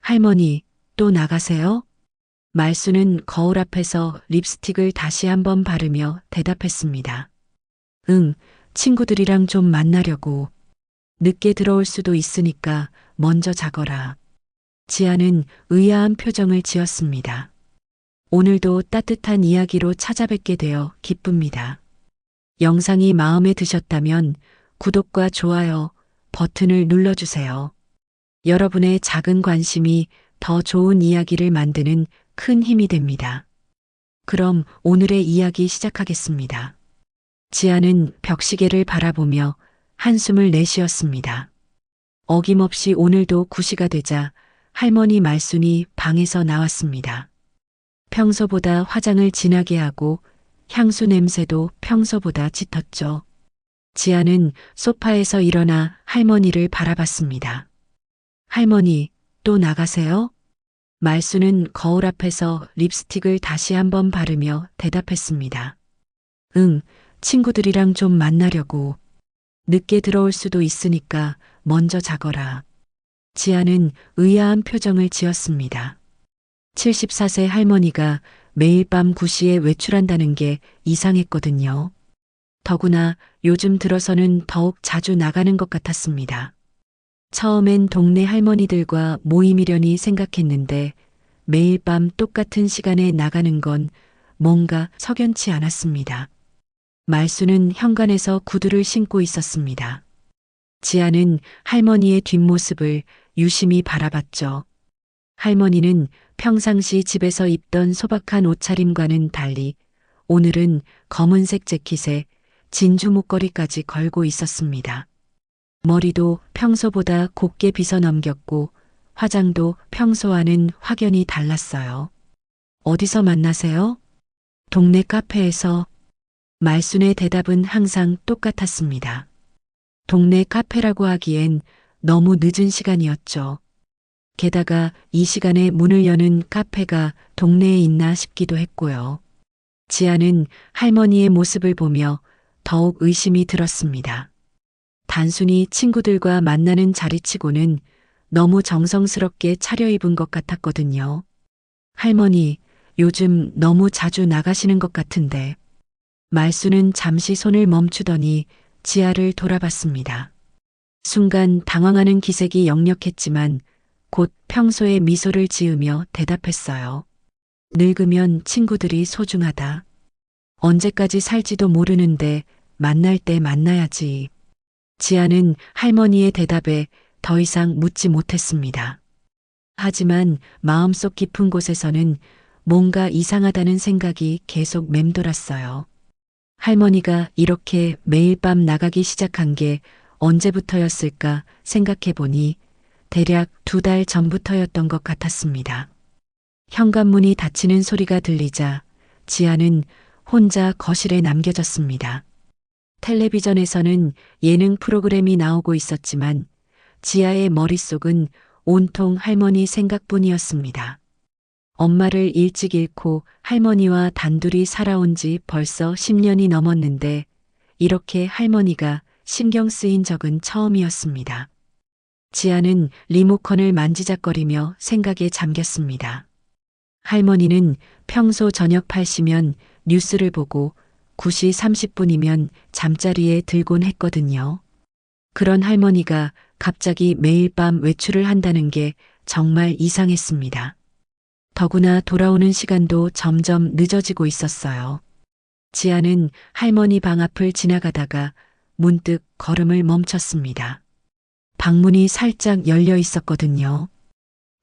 할머니, 또 나가세요? 말수는 거울 앞에서 립스틱을 다시 한번 바르며 대답했습니다. 응, 친구들이랑 좀 만나려고. 늦게 들어올 수도 있으니까 먼저 자거라. 지아는 의아한 표정을 지었습니다. 오늘도 따뜻한 이야기로 찾아뵙게 되어 기쁩니다. 영상이 마음에 드셨다면 구독과 좋아요 버튼을 눌러주세요. 여러분의 작은 관심이 더 좋은 이야기를 만드는 큰 힘이 됩니다. 그럼 오늘의 이야기 시작하겠습니다. 지아는 벽시계를 바라보며 한숨을 내쉬었습니다. 어김없이 오늘도 9시가 되자 할머니 말순이 방에서 나왔습니다. 평소보다 화장을 진하게 하고 향수 냄새도 평소보다 짙었죠. 지아는 소파에서 일어나 할머니를 바라봤습니다. 할머니, 또 나가세요? 말수는 거울 앞에서 립스틱을 다시 한번 바르며 대답했습니다. 응, 친구들이랑 좀 만나려고. 늦게 들어올 수도 있으니까 먼저 자거라. 지아는 의아한 표정을 지었습니다. 74세 할머니가 매일 밤 9시에 외출한다는 게 이상했거든요. 더구나 요즘 들어서는 더욱 자주 나가는 것 같았습니다. 처음엔 동네 할머니들과 모임이려니 생각했는데 매일 밤 똑같은 시간에 나가는 건 뭔가 석연치 않았습니다. 말수는 현관에서 구두를 신고 있었습니다. 지아는 할머니의 뒷모습을 유심히 바라봤죠. 할머니는 평상시 집에서 입던 소박한 옷차림과는 달리 오늘은 검은색 재킷에 진주 목걸이까지 걸고 있었습니다. 머리도 평소보다 곱게 빗어 넘겼고 화장도 평소와는 확연히 달랐어요. 어디서 만나세요? 동네 카페에서. 말순의 대답은 항상 똑같았습니다. 동네 카페라고 하기엔 너무 늦은 시간이었죠. 게다가 이 시간에 문을 여는 카페가 동네에 있나 싶기도 했고요. 지아는 할머니의 모습을 보며 더욱 의심이 들었습니다. 단순히 친구들과 만나는 자리치고는 너무 정성스럽게 차려입은 것 같았거든요. 할머니, 요즘 너무 자주 나가시는 것 같은데. 말수는 잠시 손을 멈추더니 지아를 돌아봤습니다. 순간 당황하는 기색이 역력했지만 곧 평소의 미소를 지으며 대답했어요. 늙으면 친구들이 소중하다. 언제까지 살지도 모르는데 만날 때 만나야지. 지아는 할머니의 대답에 더 이상 묻지 못했습니다. 하지만 마음속 깊은 곳에서는 뭔가 이상하다는 생각이 계속 맴돌았어요. 할머니가 이렇게 매일 밤 나가기 시작한 게 언제부터였을까 생각해 보니 대략 2달 전부터였던 것 같았습니다. 현관문이 닫히는 소리가 들리자 지아는 혼자 거실에 남겨졌습니다. 텔레비전에서는 예능 프로그램이 나오고 있었지만 지아의 머릿속은 온통 할머니 생각뿐이었습니다. 엄마를 일찍 잃고 할머니와 단둘이 살아온 지 벌써 10년이 넘었는데 이렇게 할머니가 신경 쓰인 적은 처음이었습니다. 지아는 리모컨을 만지작거리며 생각에 잠겼습니다. 할머니는 평소 저녁 8시면 뉴스를 보고 9시 30분이면 잠자리에 들곤 했거든요. 그런 할머니가 갑자기 매일 밤 외출을 한다는 게 정말 이상했습니다. 더구나 돌아오는 시간도 점점 늦어지고 있었어요. 지아는 할머니 방 앞을 지나가다가 문득 걸음을 멈췄습니다. 방문이 살짝 열려 있었거든요.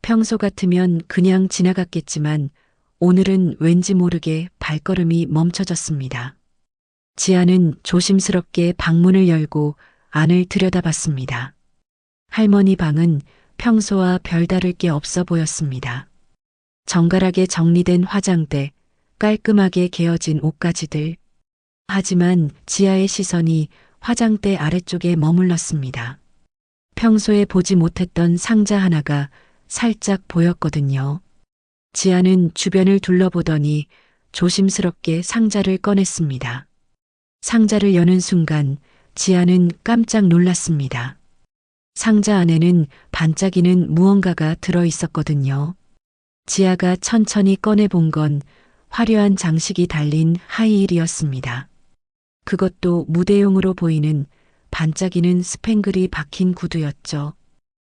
평소 같으면 그냥 지나갔겠지만 오늘은 왠지 모르게 발걸음이 멈춰졌습니다. 지아는 조심스럽게 방문을 열고 안을 들여다봤습니다. 할머니 방은 평소와 별다를 게 없어 보였습니다. 정갈하게 정리된 화장대, 깔끔하게 개어진 옷가지들. 하지만 지아의 시선이 화장대 아래쪽에 머물렀습니다. 평소에 보지 못했던 상자 하나가 살짝 보였거든요. 지아는 주변을 둘러보더니 조심스럽게 상자를 꺼냈습니다. 상자를 여는 순간 지아는 깜짝 놀랐습니다. 상자 안에는 반짝이는 무언가가 들어 있었거든요. 지아가 천천히 꺼내본 건 화려한 장식이 달린 하이힐이었습니다. 그것도 무대용으로 보이는 반짝이는 스팽글이 박힌 구두였죠.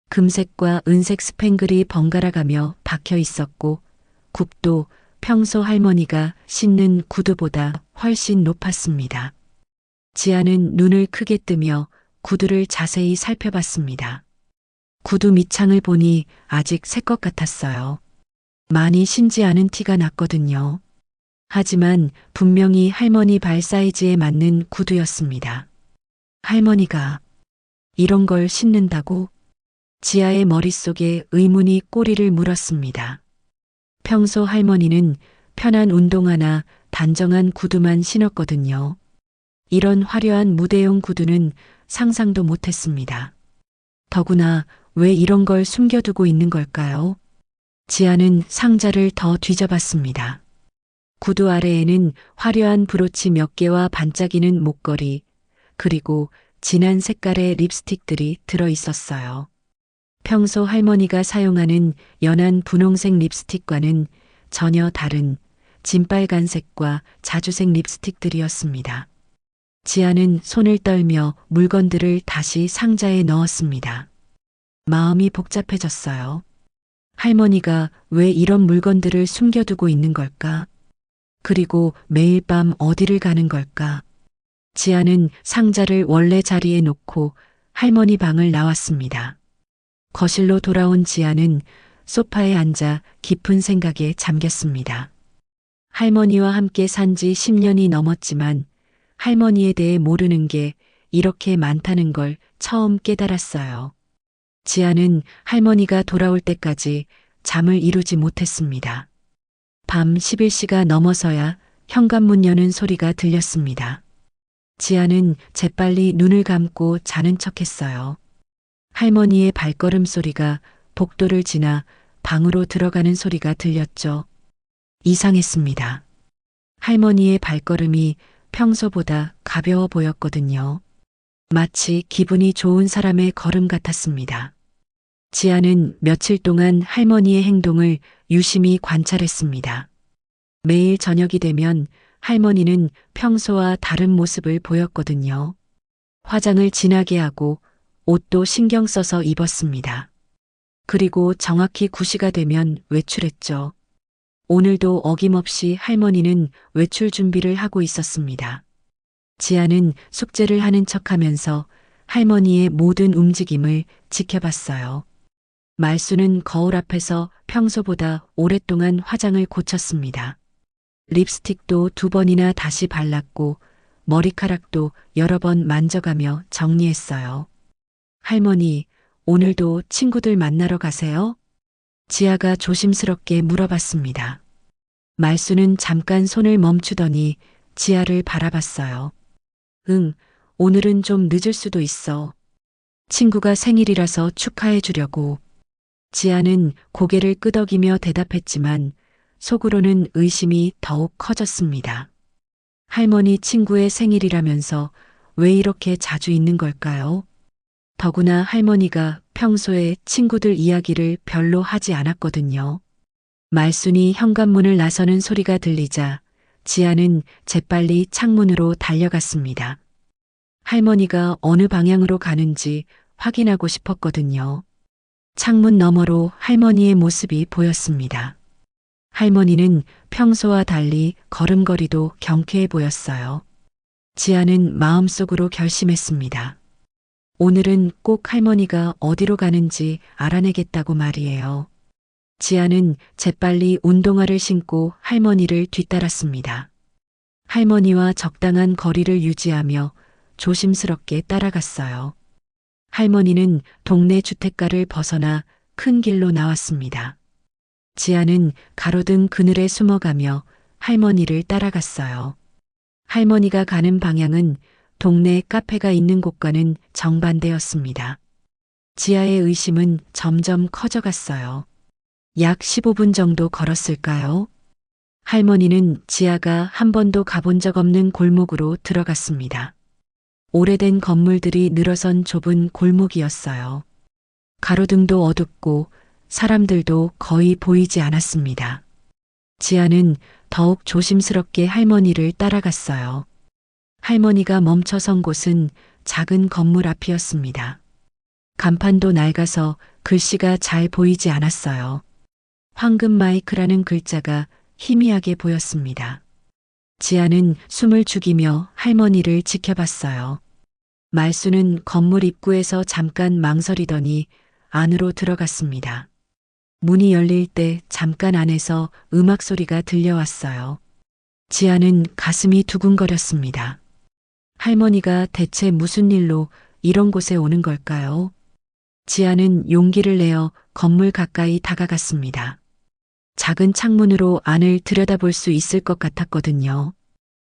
금색과 은색 스팽글이 번갈아 가며 박혀 있었고 굽도 평소 할머니가 신는 구두보다 훨씬 높았습니다. 지아는 눈을 크게 뜨며 구두를 자세히 살펴봤습니다. 구두 밑창을 보니 아직 새 것 같았어요. 많이 신지 않은 티가 났거든요. 하지만 분명히 할머니 발 사이즈에 맞는 구두였습니다. 할머니가 이런 걸 신는다고? 지아의 머릿속에 의문이 꼬리를 물었습니다. 평소 할머니는 편한 운동화나 단정한 구두만 신었거든요. 이런 화려한 무대용 구두는 상상도 못했습니다. 더구나 왜 이런 걸 숨겨두고 있는 걸까요? 지아는 상자를 더 뒤져봤습니다. 구두 아래에는 화려한 브로치 몇 개와 반짝이는 목걸이, 그리고 진한 색깔의 립스틱들이 들어 있었어요. 평소 할머니가 사용하는 연한 분홍색 립스틱과는 전혀 다른 진빨간색과 자주색 립스틱들이었습니다. 지아는 손을 떨며 물건들을 다시 상자에 넣었습니다. 마음이 복잡해졌어요. 할머니가 왜 이런 물건들을 숨겨두고 있는 걸까? 그리고 매일 밤 어디를 가는 걸까? 지아는 상자를 원래 자리에 놓고 할머니 방을 나왔습니다. 거실로 돌아온 지아는 소파에 앉아 깊은 생각에 잠겼습니다. 할머니와 함께 산 지 10년이 넘었지만 할머니에 대해 모르는 게 이렇게 많다는 걸 처음 깨달았어요. 지아는 할머니가 돌아올 때까지 잠을 이루지 못했습니다. 밤 11시가 넘어서야 현관문 여는 소리가 들렸습니다. 지아는 재빨리 눈을 감고 자는 척했어요. 할머니의 발걸음 소리가 복도를 지나 방으로 들어가는 소리가 들렸죠. 이상했습니다. 할머니의 발걸음이 평소보다 가벼워 보였거든요. 마치 기분이 좋은 사람의 걸음 같았습니다. 지아는 며칠 동안 할머니의 행동을 유심히 관찰했습니다. 매일 저녁이 되면 할머니는 평소와 다른 모습을 보였거든요. 화장을 진하게 하고 옷도 신경 써서 입었습니다. 그리고 정확히 9시가 되면 외출했죠. 오늘도 어김없이 할머니는 외출 준비를 하고 있었습니다. 지아는 숙제를 하는 척하면서 할머니의 모든 움직임을 지켜봤어요. 말수는 거울 앞에서 평소보다 오랫동안 화장을 고쳤습니다. 립스틱도 2번이나 다시 발랐고 머리카락도 여러 번 만져가며 정리했어요. 할머니, 오늘도 친구들 만나러 가세요? 지아가 조심스럽게 물어봤습니다. 말수는 잠깐 손을 멈추더니 지아를 바라봤어요. 응, 오늘은 좀 늦을 수도 있어. 친구가 생일이라서 축하해 주려고. 지아는 고개를 끄덕이며 대답했지만 속으로는 의심이 더욱 커졌습니다. 할머니 친구의 생일이라면서 왜 이렇게 자주 있는 걸까요? 더구나 할머니가 평소에 친구들 이야기를 별로 하지 않았거든요. 말순이 현관문을 나서는 소리가 들리자 지아는 재빨리 창문으로 달려갔습니다. 할머니가 어느 방향으로 가는지 확인하고 싶었거든요. 창문 너머로 할머니의 모습이 보였습니다. 할머니는 평소와 달리 걸음걸이도 경쾌해 보였어요. 지아는 마음속으로 결심했습니다. 오늘은 꼭 할머니가 어디로 가는지 알아내겠다고 말이에요. 지아는 재빨리 운동화를 신고 할머니를 뒤따랐습니다. 할머니와 적당한 거리를 유지하며 조심스럽게 따라갔어요. 할머니는 동네 주택가를 벗어나 큰 길로 나왔습니다. 지아는 가로등 그늘에 숨어가며 할머니를 따라갔어요. 할머니가 가는 방향은 동네 카페가 있는 곳과는 정반대였습니다. 지아의 의심은 점점 커져갔어요. 약 15분 정도 걸었을까요? 할머니는 지아가 한 번도 가본 적 없는 골목으로 들어갔습니다. 오래된 건물들이 늘어선 좁은 골목이었어요. 가로등도 어둡고 사람들도 거의 보이지 않았습니다. 지아는 더욱 조심스럽게 할머니를 따라갔어요. 할머니가 멈춰선 곳은 작은 건물 앞이었습니다. 간판도 낡아서 글씨가 잘 보이지 않았어요. 황금 마이크라는 글자가 희미하게 보였습니다. 지아는 숨을 죽이며 할머니를 지켜봤어요. 말수는 건물 입구에서 잠깐 망설이더니 안으로 들어갔습니다. 문이 열릴 때 잠깐 안에서 음악 소리가 들려왔어요. 지아는 가슴이 두근거렸습니다. 할머니가 대체 무슨 일로 이런 곳에 오는 걸까요? 지아는 용기를 내어 건물 가까이 다가갔습니다. 작은 창문으로 안을 들여다볼 수 있을 것 같았거든요.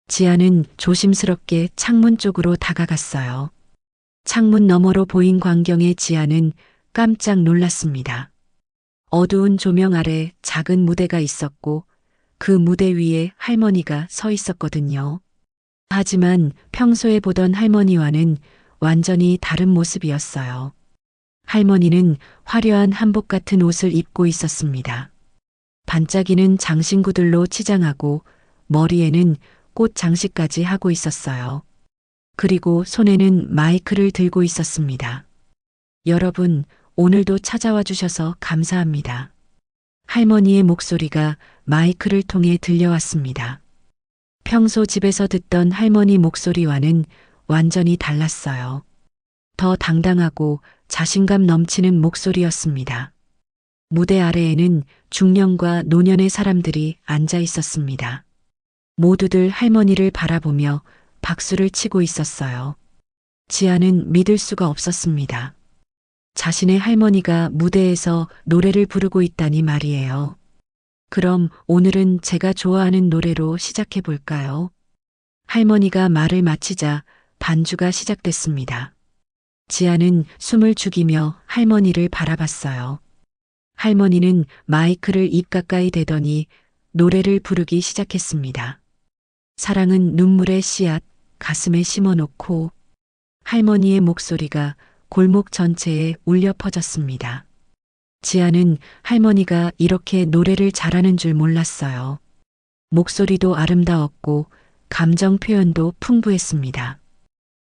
지아는 조심스럽게 창문 쪽으로 다가갔어요. 창문 너머로 보인 광경에 지아는 깜짝 놀랐습니다. 어두운 조명 아래 작은 무대가 있었고 그 무대 위에 할머니가 서 있었거든요. 하지만 평소에 보던 할머니와는 완전히 다른 모습이었어요. 할머니는 화려한 한복 같은 옷을 입고 있었습니다. 반짝이는 장신구들로 치장하고 머리에는 꽃 장식까지 하고 있었어요. 그리고 손에는 마이크를 들고 있었습니다. 여러분, 오늘도 찾아와 주셔서 감사합니다. 할머니의 목소리가 마이크를 통해 들려왔습니다. 평소 집에서 듣던 할머니 목소리와는 완전히 달랐어요. 더 당당하고 자신감 넘치는 목소리였습니다. 무대 아래에는 중년과 노년의 사람들이 앉아 있었습니다. 모두들 할머니를 바라보며 박수를 치고 있었어요. 지아는 믿을 수가 없었습니다. 자신의 할머니가 무대에서 노래를 부르고 있다니 말이에요. 그럼 오늘은 제가 좋아하는 노래로 시작해 볼까요? 할머니가 말을 마치자 반주가 시작됐습니다. 지아는 숨을 죽이며 할머니를 바라봤어요. 할머니는 마이크를 입 가까이 대더니 노래를 부르기 시작했습니다. 사랑은 눈물의 씨앗 가슴에 심어놓고. 할머니의 목소리가 골목 전체에 울려 퍼졌습니다. 지아는 할머니가 이렇게 노래를 잘하는 줄 몰랐어요. 목소리도 아름다웠고 감정 표현도 풍부했습니다.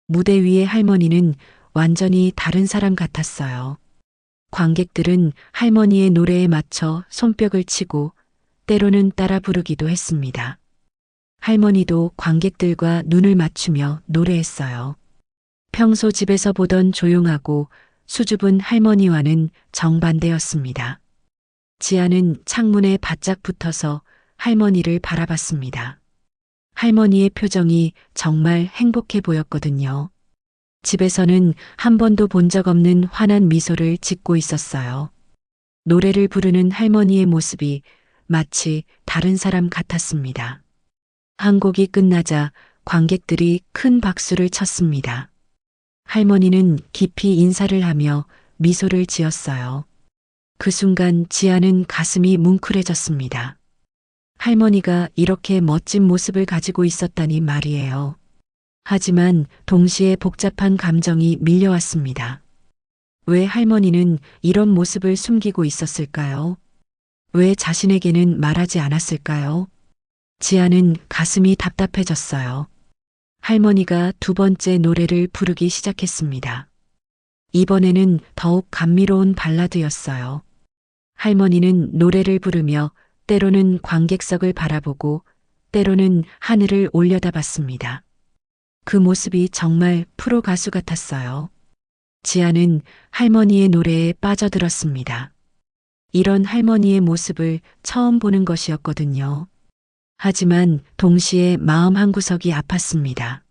무대 위의 할머니는 완전히 다른 사람 같았어요. 관객들은 할머니의 노래에 맞춰 손뼉을 치고 때로는 따라 부르기도 했습니다. 할머니도 관객들과 눈을 맞추며 노래했어요. 평소 집에서 보던 조용하고 수줍은 할머니와는 정반대였습니다. 지아는 창문에 바짝 붙어서 할머니를 바라봤습니다. 할머니의 표정이 정말 행복해 보였거든요. 집에서는 한 번도 본 적 없는 환한 미소를 짓고 있었어요. 노래를 부르는 할머니의 모습이 마치 다른 사람 같았습니다. 한 곡이 끝나자 관객들이 큰 박수를 쳤습니다. 할머니는 깊이 인사를 하며 미소를 지었어요. 그 순간 지아는 가슴이 뭉클해졌습니다. 할머니가 이렇게 멋진 모습을 가지고 있었다니 말이에요. 하지만 동시에 복잡한 감정이 밀려왔습니다. 왜 할머니는 이런 모습을 숨기고 있었을까요? 왜 자신에게는 말하지 않았을까요? 지아는 가슴이 답답해졌어요. 할머니가 두 번째 노래를 부르기 시작했습니다. 이번에는 더욱 감미로운 발라드였어요. 할머니는 노래를 부르며 때로는 관객석을 바라보고 때로는 하늘을 올려다봤습니다. 그 모습이 정말 프로 가수 같았어요. 지아는 할머니의 노래에 빠져들었습니다. 이런 할머니의 모습을 처음 보는 것이었거든요. 하지만 동시에 마음 한구석이 아팠습니다.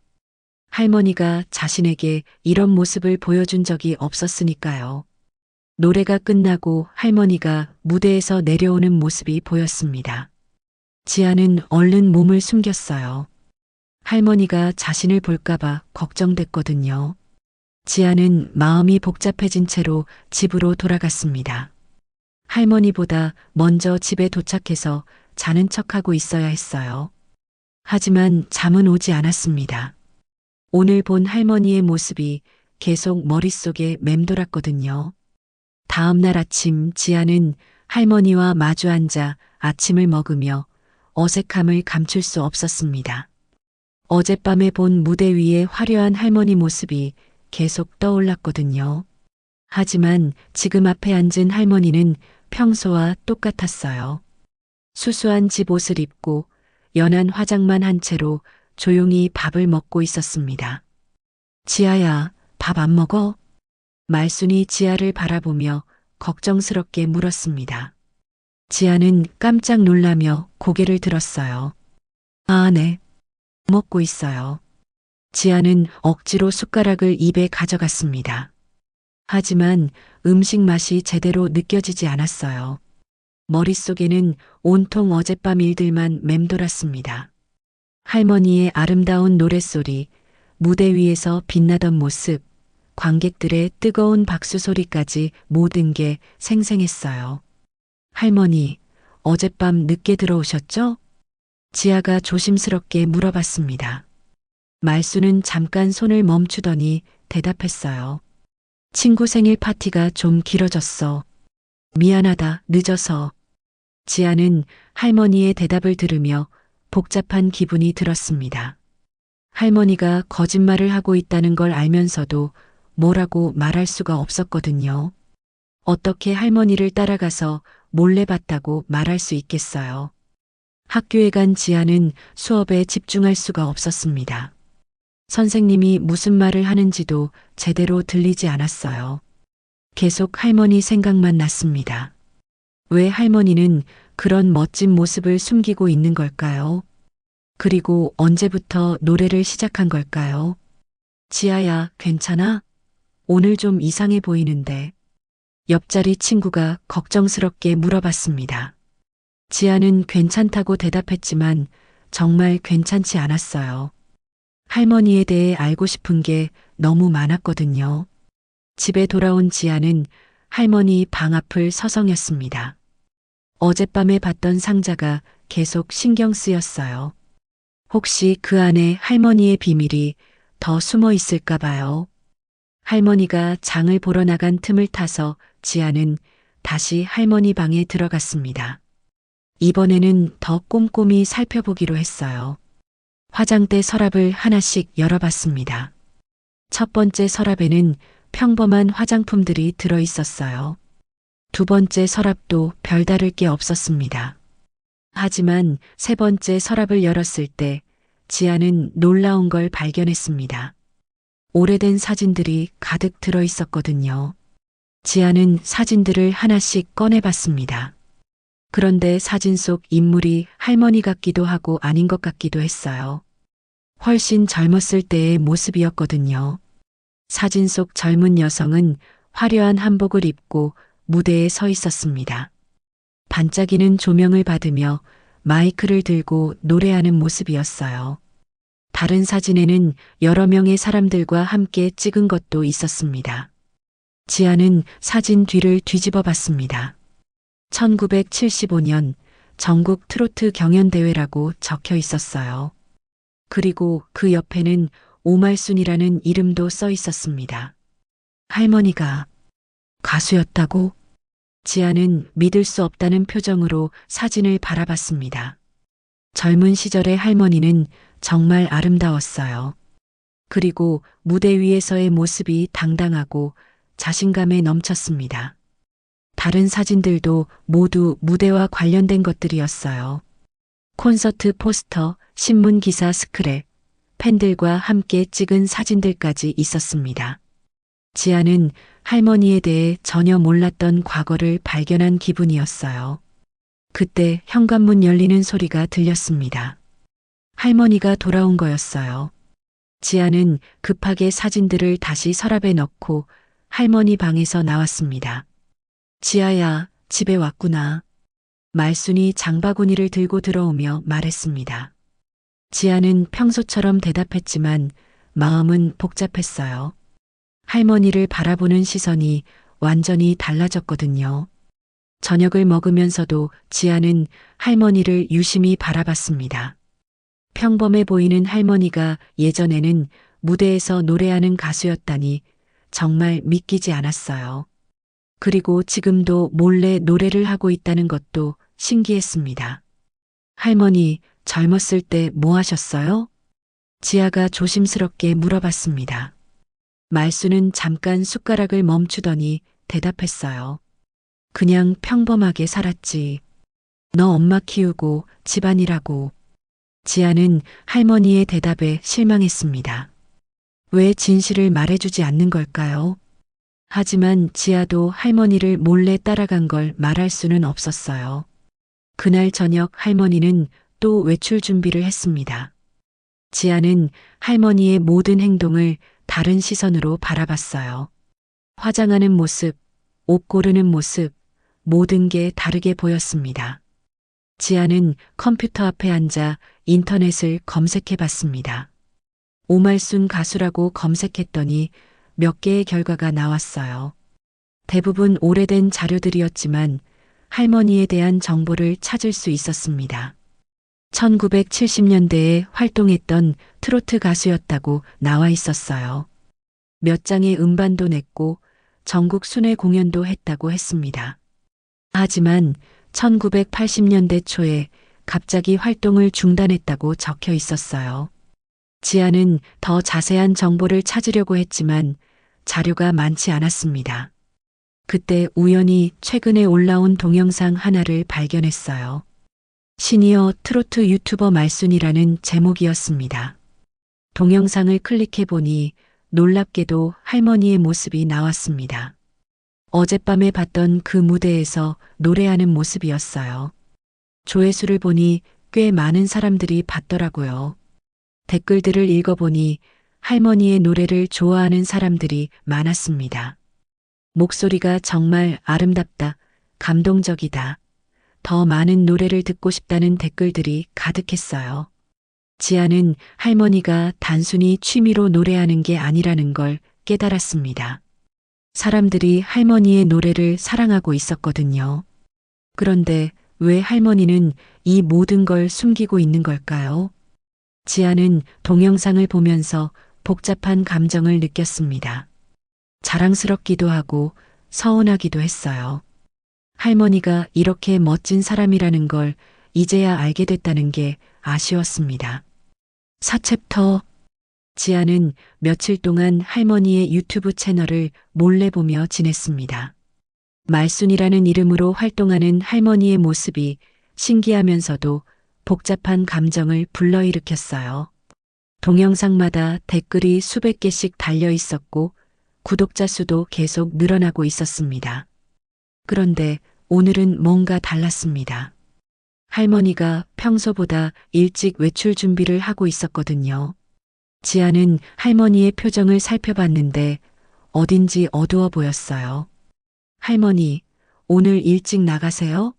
할머니가 자신에게 이런 모습을 보여준 적이 없었으니까요. 노래가 끝나고 할머니가 무대에서 내려오는 모습이 보였습니다. 지아는 얼른 몸을 숨겼어요. 할머니가 자신을 볼까봐 걱정됐거든요. 지아는 마음이 복잡해진 채로 집으로 돌아갔습니다. 할머니보다 먼저 집에 도착해서 자는 척하고 있어야 했어요. 하지만 잠은 오지 않았습니다. 오늘 본 할머니의 모습이 계속 머릿속에 맴돌았거든요. 다음 날 아침 지아는 할머니와 마주 앉아 아침을 먹으며 어색함을 감출 수 없었습니다. 어젯밤에 본 무대 위의 화려한 할머니 모습이 계속 떠올랐거든요. 하지만 지금 앞에 앉은 할머니는 평소와 똑같았어요. 수수한 집 옷을 입고 연한 화장만 한 채로 조용히 밥을 먹고 있었습니다. 지아야, 밥 안 먹어? 말순이 지아를 바라보며 걱정스럽게 물었습니다. 지아는 깜짝 놀라며 고개를 들었어요. 아, 네. 먹고 있어요. 지아는 억지로 숟가락을 입에 가져갔습니다. 하지만 음식 맛이 제대로 느껴지지 않았어요. 머릿속에는 온통 어젯밤 일들만 맴돌았습니다. 할머니의 아름다운 노랫소리, 무대 위에서 빛나던 모습, 관객들의 뜨거운 박수 소리까지 모든 게 생생했어요. 할머니, 어젯밤 늦게 들어오셨죠? 지아가 조심스럽게 물어봤습니다. 말수는 잠깐 손을 멈추더니 대답했어요. 친구 생일 파티가 좀 길어졌어. 미안하다, 늦어서. 지아는 할머니의 대답을 들으며 복잡한 기분이 들었습니다. 할머니가 거짓말을 하고 있다는 걸 알면서도 뭐라고 말할 수가 없었거든요. 어떻게 할머니를 따라가서 몰래 봤다고 말할 수 있겠어요. 학교에 간 지아는 수업에 집중할 수가 없었습니다. 선생님이 무슨 말을 하는지도 제대로 들리지 않았어요. 계속 할머니 생각만 났습니다. 왜 할머니는 그런 멋진 모습을 숨기고 있는 걸까요? 그리고 언제부터 노래를 시작한 걸까요? 지아야, 괜찮아? 오늘 좀 이상해 보이는데. 옆자리 친구가 걱정스럽게 물어봤습니다. 지아는 괜찮다고 대답했지만 정말 괜찮지 않았어요. 할머니에 대해 알고 싶은 게 너무 많았거든요. 집에 돌아온 지아는 할머니 방 앞을 서성였습니다. 어젯밤에 봤던 상자가 계속 신경 쓰였어요. 혹시 그 안에 할머니의 비밀이 더 숨어 있을까 봐요. 할머니가 장을 보러 나간 틈을 타서 지아는 다시 할머니 방에 들어갔습니다. 이번에는 더 꼼꼼히 살펴보기로 했어요. 화장대 서랍을 하나씩 열어봤습니다. 첫 번째 서랍에는 평범한 화장품들이 들어 있었어요. 두 번째 서랍도 별다를 게 없었습니다. 하지만 세 번째 서랍을 열었을 때 지아는 놀라운 걸 발견했습니다. 오래된 사진들이 가득 들어 있었거든요. 지아는 사진들을 하나씩 꺼내봤습니다. 그런데 사진 속 인물이 할머니 같기도 하고 아닌 것 같기도 했어요. 훨씬 젊었을 때의 모습이었거든요. 사진 속 젊은 여성은 화려한 한복을 입고 무대에 서 있었습니다. 반짝이는 조명을 받으며 마이크를 들고 노래하는 모습이었어요. 다른 사진에는 여러 명의 사람들과 함께 찍은 것도 있었습니다. 지아는 사진 뒤를 뒤집어 봤습니다. 1975년 전국 트로트 경연대회라고 적혀 있었어요. 그리고 그 옆에는 오말순이라는 이름도 써 있었습니다. 할머니가 가수였다고? 지아는 믿을 수 없다는 표정으로 사진을 바라봤습니다. 젊은 시절의 할머니는 정말 아름다웠어요. 그리고 무대 위에서의 모습이 당당하고 자신감에 넘쳤습니다. 다른 사진들도 모두 무대와 관련된 것들이었어요. 콘서트 포스터, 신문 기사 스크랩, 팬들과 함께 찍은 사진들까지 있었습니다. 지아는 할머니에 대해 전혀 몰랐던 과거를 발견한 기분이었어요. 그때 현관문 열리는 소리가 들렸습니다. 할머니가 돌아온 거였어요. 지아는 급하게 사진들을 다시 서랍에 넣고 할머니 방에서 나왔습니다. 지아야, 집에 왔구나. 말순이 장바구니를 들고 들어오며 말했습니다. 지아는 평소처럼 대답했지만 마음은 복잡했어요. 할머니를 바라보는 시선이 완전히 달라졌거든요. 저녁을 먹으면서도 지아는 할머니를 유심히 바라봤습니다. 평범해 보이는 할머니가 예전에는 무대에서 노래하는 가수였다니 정말 믿기지 않았어요. 그리고 지금도 몰래 노래를 하고 있다는 것도 신기했습니다. 할머니, 젊었을 때 뭐 하셨어요? 지아가 조심스럽게 물어봤습니다. 말수는 잠깐 숟가락을 멈추더니 대답했어요. 그냥 평범하게 살았지. 너 엄마 키우고 집안일하고. 지아는 할머니의 대답에 실망했습니다. 왜 진실을 말해주지 않는 걸까요? 하지만 지아도 할머니를 몰래 따라간 걸 말할 수는 없었어요. 그날 저녁 할머니는 또 외출 준비를 했습니다. 지아는 할머니의 모든 행동을 다른 시선으로 바라봤어요. 화장하는 모습, 옷 고르는 모습, 모든 게 다르게 보였습니다. 지아는 컴퓨터 앞에 앉아 인터넷을 검색해 봤습니다. 오말순 가수라고 검색했더니 몇 개의 결과가 나왔어요. 대부분 오래된 자료들이었지만 할머니에 대한 정보를 찾을 수 있었습니다. 1970년대에 활동했던 트로트 가수였다고 나와 있었어요. 몇 장의 음반도 냈고 전국 순회 공연도 했다고 했습니다. 하지만 1980년대 초에 갑자기 활동을 중단했다고 적혀 있었어요. 지아는 더 자세한 정보를 찾으려고 했지만 자료가 많지 않았습니다. 그때 우연히 최근에 올라온 동영상 하나를 발견했어요. 시니어 트로트 유튜버 말순이라는 제목이었습니다. 동영상을 클릭해 보니 놀랍게도 할머니의 모습이 나왔습니다. 어젯밤에 봤던 그 무대에서 노래하는 모습이었어요. 조회수를 보니 꽤 많은 사람들이 봤더라고요. 댓글들을 읽어보니 할머니의 노래를 좋아하는 사람들이 많았습니다. 목소리가 정말 아름답다, 감동적이다. 더 많은 노래를 듣고 싶다는 댓글들이 가득했어요. 지아는 할머니가 단순히 취미로 노래하는 게 아니라는 걸 깨달았습니다. 사람들이 할머니의 노래를 사랑하고 있었거든요. 그런데 왜 할머니는 이 모든 걸 숨기고 있는 걸까요? 지아는 동영상을 보면서 복잡한 감정을 느꼈습니다. 자랑스럽기도 하고 서운하기도 했어요. 할머니가 이렇게 멋진 사람이라는 걸 이제야 알게 됐다는 게 아쉬웠습니다. 4챕터. 지아는 며칠 동안 할머니의 유튜브 채널을 몰래 보며 지냈습니다. 말순이라는 이름으로 활동하는 할머니의 모습이 신기하면서도 복잡한 감정을 불러일으켰어요. 동영상마다 댓글이 수백 개씩 달려 있었고 구독자 수도 계속 늘어나고 있었습니다. 그런데 오늘은 뭔가 달랐습니다. 할머니가 평소보다 일찍 외출 준비를 하고 있었거든요. 지아는 할머니의 표정을 살펴봤는데 어딘지 어두워 보였어요. 할머니, 오늘 일찍 나가세요?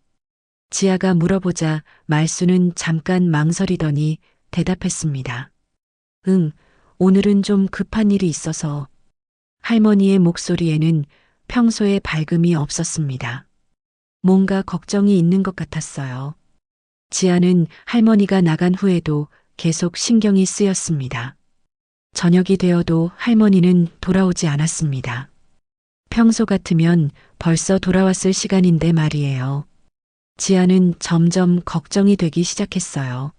지아가 물어보자 말수는 잠깐 망설이더니 대답했습니다. 응, 오늘은 좀 급한 일이 있어서. 할머니의 목소리에는 평소에 밝음이 없었습니다. 뭔가 걱정이 있는 것 같았어요. 지아는 할머니가 나간 후에도 계속 신경이 쓰였습니다. 저녁이 되어도 할머니는 돌아오지 않았습니다. 평소 같으면 벌써 돌아왔을 시간인데 말이에요. 지아는 점점 걱정이 되기 시작했어요.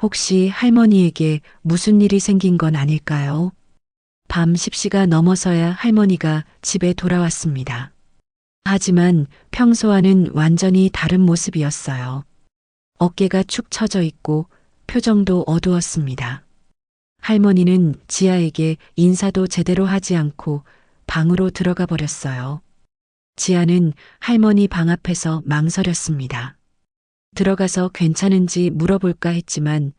혹시 할머니에게 무슨 일이 생긴 건 아닐까요? 밤 10시가 넘어서야 할머니가 집에 돌아왔습니다. 하지만 평소와는 완전히 다른 모습이었어요. 어깨가 축 처져 있고 표정도 어두웠습니다. 할머니는 지아에게 인사도 제대로 하지 않고 방으로 들어가 버렸어요. 지아는 할머니 방 앞에서 망설였습니다. 들어가서 괜찮은지 물어볼까 했지만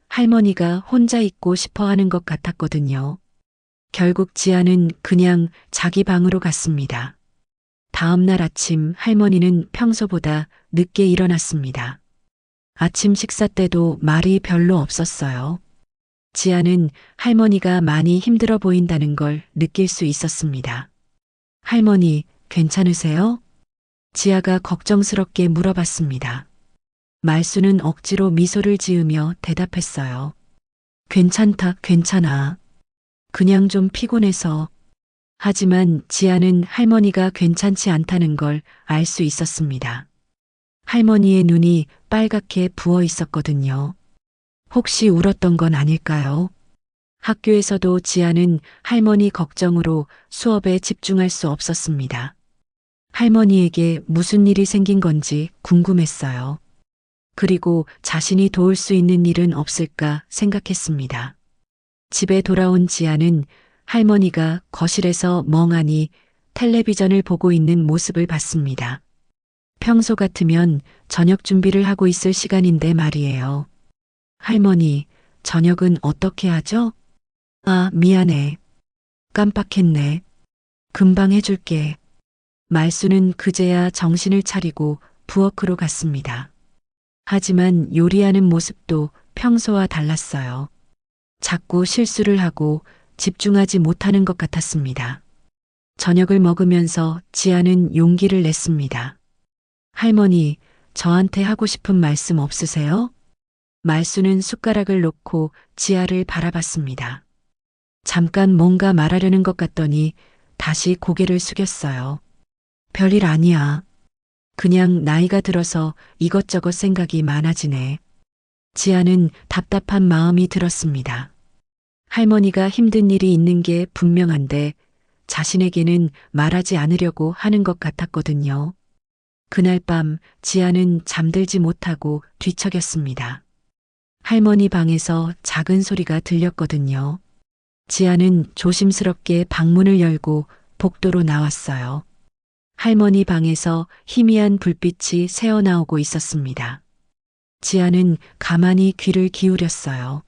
할머니가 혼자 있고 싶어 하는 것 같았거든요. 결국 지아는 그냥 자기 방으로 갔습니다. 다음 날 아침 할머니는 평소보다 늦게 일어났습니다. 아침 식사 때도 말이 별로 없었어요. 지아는 할머니가 많이 힘들어 보인다는 걸 느낄 수 있었습니다. 할머니, 괜찮으세요? 지아가 걱정스럽게 물어봤습니다. 말수는 억지로 미소를 지으며 대답했어요. 괜찮다, 괜찮아. 그냥 좀 피곤해서. 하지만 지아는 할머니가 괜찮지 않다는 걸 알 수 있었습니다. 할머니의 눈이 빨갛게 부어 있었거든요. 혹시 울었던 건 아닐까요? 학교에서도 지아는 할머니 걱정으로 수업에 집중할 수 없었습니다. 할머니에게 무슨 일이 생긴 건지 궁금했어요. 그리고 자신이 도울 수 있는 일은 없을까 생각했습니다. 집에 돌아온 지아는 할머니가 거실에서 멍하니 텔레비전을 보고 있는 모습을 봤습니다. 평소 같으면 저녁 준비를 하고 있을 시간인데 말이에요. 할머니, 저녁은 어떻게 하죠? 아, 미안해. 깜빡했네. 금방 해줄게. 말수는 그제야 정신을 차리고 부엌으로 갔습니다. 하지만 요리하는 모습도 평소와 달랐어요. 자꾸 실수를 하고 집중하지 못하는 것 같았습니다. 저녁을 먹으면서 지아는 용기를 냈습니다. 할머니, 저한테 하고 싶은 말씀 없으세요? 말수는 숟가락을 놓고 지아를 바라봤습니다. 잠깐 뭔가 말하려는 것 같더니 다시 고개를 숙였어요. 별일 아니야. 그냥 나이가 들어서 이것저것 생각이 많아지네. 지아는 답답한 마음이 들었습니다. 할머니가 힘든 일이 있는 게 분명한데 자신에게는 말하지 않으려고 하는 것 같았거든요. 그날 밤 지아는 잠들지 못하고 뒤척였습니다. 할머니 방에서 작은 소리가 들렸거든요. 지아는 조심스럽게 방문을 열고 복도로 나왔어요. 할머니 방에서 희미한 불빛이 새어나오고 있었습니다. 지아는 가만히 귀를 기울였어요.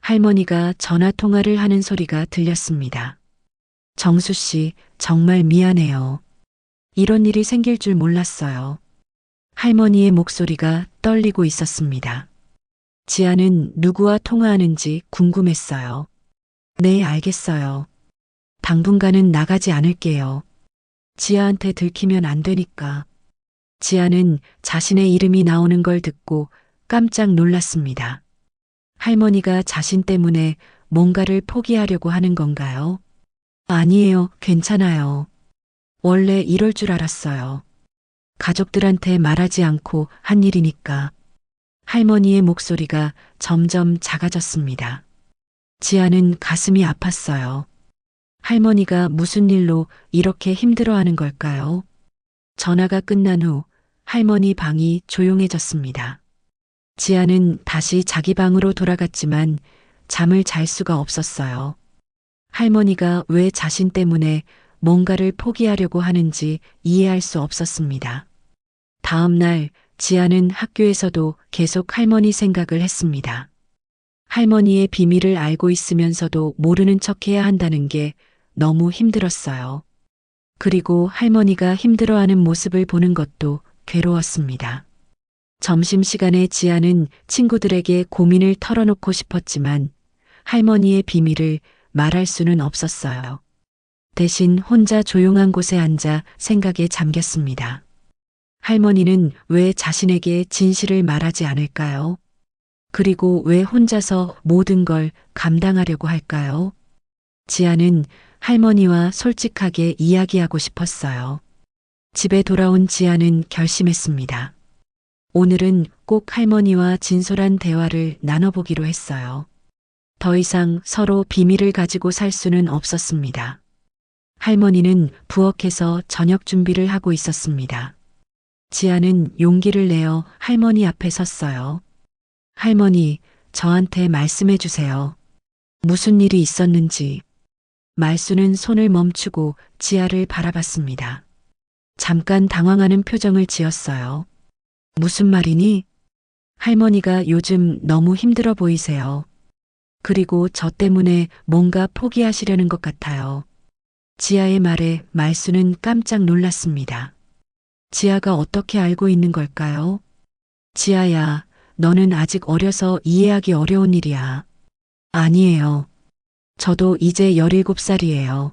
할머니가 전화 통화를 하는 소리가 들렸습니다. 정수 씨, 정말 미안해요. 이런 일이 생길 줄 몰랐어요. 할머니의 목소리가 떨리고 있었습니다. 지아는 누구와 통화하는지 궁금했어요. 네, 알겠어요. 당분간은 나가지 않을게요. 지아한테 들키면 안 되니까. 지아는 자신의 이름이 나오는 걸 듣고 깜짝 놀랐습니다. 할머니가 자신 때문에 뭔가를 포기하려고 하는 건가요? 아니에요, 괜찮아요. 원래 이럴 줄 알았어요. 가족들한테 말하지 않고 한 일이니까. 할머니의 목소리가 점점 작아졌습니다. 지아는 가슴이 아팠어요. 할머니가 무슨 일로 이렇게 힘들어하는 걸까요? 전화가 끝난 후 할머니 방이 조용해졌습니다. 지아는 다시 자기 방으로 돌아갔지만 잠을 잘 수가 없었어요. 할머니가 왜 자신 때문에 뭔가를 포기하려고 하는지 이해할 수 없었습니다. 다음 날 지아는 학교에서도 계속 할머니 생각을 했습니다. 할머니의 비밀을 알고 있으면서도 모르는 척해야 한다는 게 너무 힘들었어요. 그리고 할머니가 힘들어하는 모습을 보는 것도 괴로웠습니다. 점심시간에 지아는 친구들에게 고민을 털어놓고 싶었지만 할머니의 비밀을 말할 수는 없었어요. 대신 혼자 조용한 곳에 앉아 생각에 잠겼습니다. 할머니는 왜 자신에게 진실을 말하지 않을까요? 그리고 왜 혼자서 모든 걸 감당하려고 할까요? 지아는 할머니와 솔직하게 이야기하고 싶었어요. 집에 돌아온 지아는 결심했습니다. 오늘은 꼭 할머니와 진솔한 대화를 나눠보기로 했어요. 더 이상 서로 비밀을 가지고 살 수는 없었습니다. 할머니는 부엌에서 저녁 준비를 하고 있었습니다. 지아는 용기를 내어 할머니 앞에 섰어요. 할머니, 저한테 말씀해 주세요. 무슨 일이 있었는지. 말수는 손을 멈추고 지아를 바라봤습니다. 잠깐 당황하는 표정을 지었어요. 무슨 말이니? 할머니가 요즘 너무 힘들어 보이세요. 그리고 저 때문에 뭔가 포기하시려는 것 같아요. 지아의 말에 말수는 깜짝 놀랐습니다. 지아가 어떻게 알고 있는 걸까요? 지아야, 너는 아직 어려서 이해하기 어려운 일이야. 아니에요. 저도 이제 17살이에요.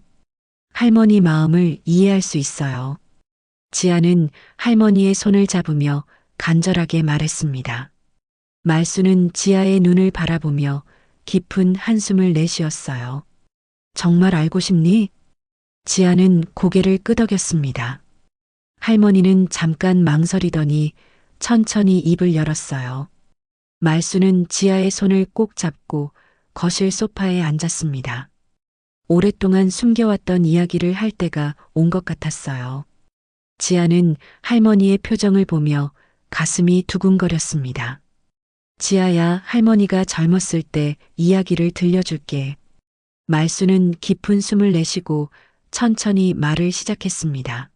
할머니 마음을 이해할 수 있어요. 지아는 할머니의 손을 잡으며 간절하게 말했습니다. 말수는 지아의 눈을 바라보며 깊은 한숨을 내쉬었어요. 정말 알고 싶니? 지아는 고개를 끄덕였습니다. 할머니는 잠깐 망설이더니 천천히 입을 열었어요. 말수는 지아의 손을 꼭 잡고 거실 소파에 앉았습니다. 오랫동안 숨겨왔던 이야기를 할 때가 온 것 같았어요. 지아는 할머니의 표정을 보며 가슴이 두근거렸습니다. 지아야, 할머니가 젊었을 때 이야기를 들려줄게. 말수는 깊은 숨을 내쉬고 천천히 말을 시작했습니다.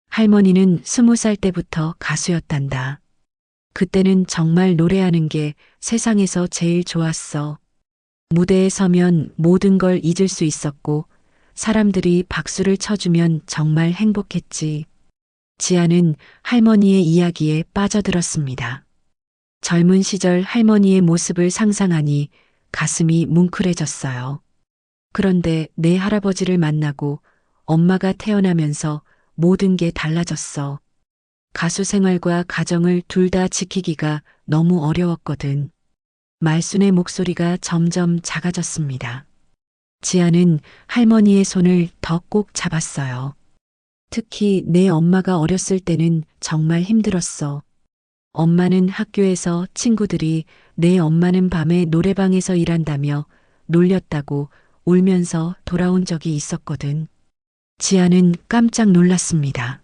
할머니는 20살 때부터 가수였단다. 그때는 정말 노래하는 게 세상에서 제일 좋았어. 무대에 서면 모든 걸 잊을 수 있었고 사람들이 박수를 쳐주면 정말 행복했지. 지아는 할머니의 이야기에 빠져들었습니다. 젊은 시절 할머니의 모습을 상상하니 가슴이 뭉클해졌어요. 그런데 내 할아버지를 만나고 엄마가 태어나면서 모든 게 달라졌어. 가수 생활과 가정을 둘 다 지키기가 너무 어려웠거든. 말순의 목소리가 점점 작아졌습니다. 지아는 할머니의 손을 더 꼭 잡았어요. 특히 내 엄마가 어렸을 때는 정말 힘들었어. 엄마는 학교에서 친구들이 내 엄마는 밤에 노래방에서 일한다며 놀렸다고 울면서 돌아온 적이 있었거든. 지아는 깜짝 놀랐습니다.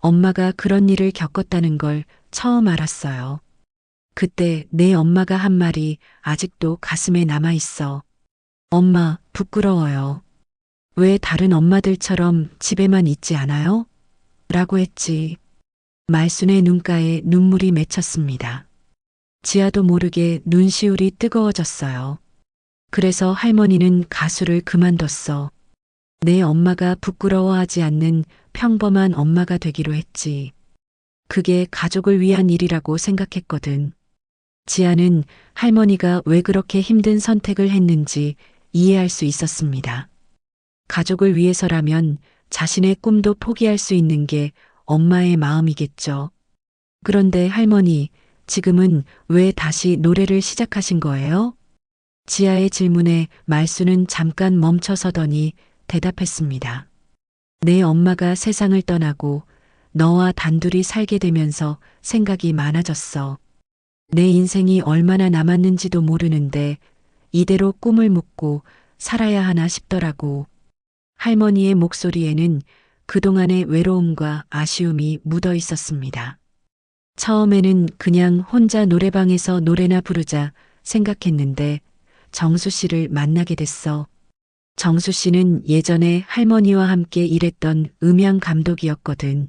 엄마가 그런 일을 겪었다는 걸 처음 알았어요. 그때 내 엄마가 한 말이 아직도 가슴에 남아 있어. 엄마, 부끄러워요. 왜 다른 엄마들처럼 집에만 있지 않아요? 라고 했지. 말순의 눈가에 눈물이 맺혔습니다. 지아도 모르게 눈시울이 뜨거워졌어요. 그래서 할머니는 가수를 그만뒀어. 내 엄마가 부끄러워하지 않는 평범한 엄마가 되기로 했지. 그게 가족을 위한 일이라고 생각했거든. 지아는 할머니가 왜 그렇게 힘든 선택을 했는지 이해할 수 있었습니다. 가족을 위해서라면 자신의 꿈도 포기할 수 있는 게 엄마의 마음이겠죠. 그런데 할머니, 지금은 왜 다시 노래를 시작하신 거예요? 지아의 질문에 말수는 잠깐 멈춰서더니 대답했습니다. 내 엄마가 세상을 떠나고 너와 단둘이 살게 되면서 생각이 많아졌어. 내 인생이 얼마나 남았는지도 모르는데 이대로 꿈을 묻고 살아야 하나 싶더라고. 할머니의 목소리에는 그동안의 외로움과 아쉬움이 묻어 있었습니다. 처음에는 그냥 혼자 노래방에서 노래나 부르자 생각했는데 정수 씨를 만나게 됐어. 정수 씨는 예전에 할머니와 함께 일했던 음향 감독이었거든.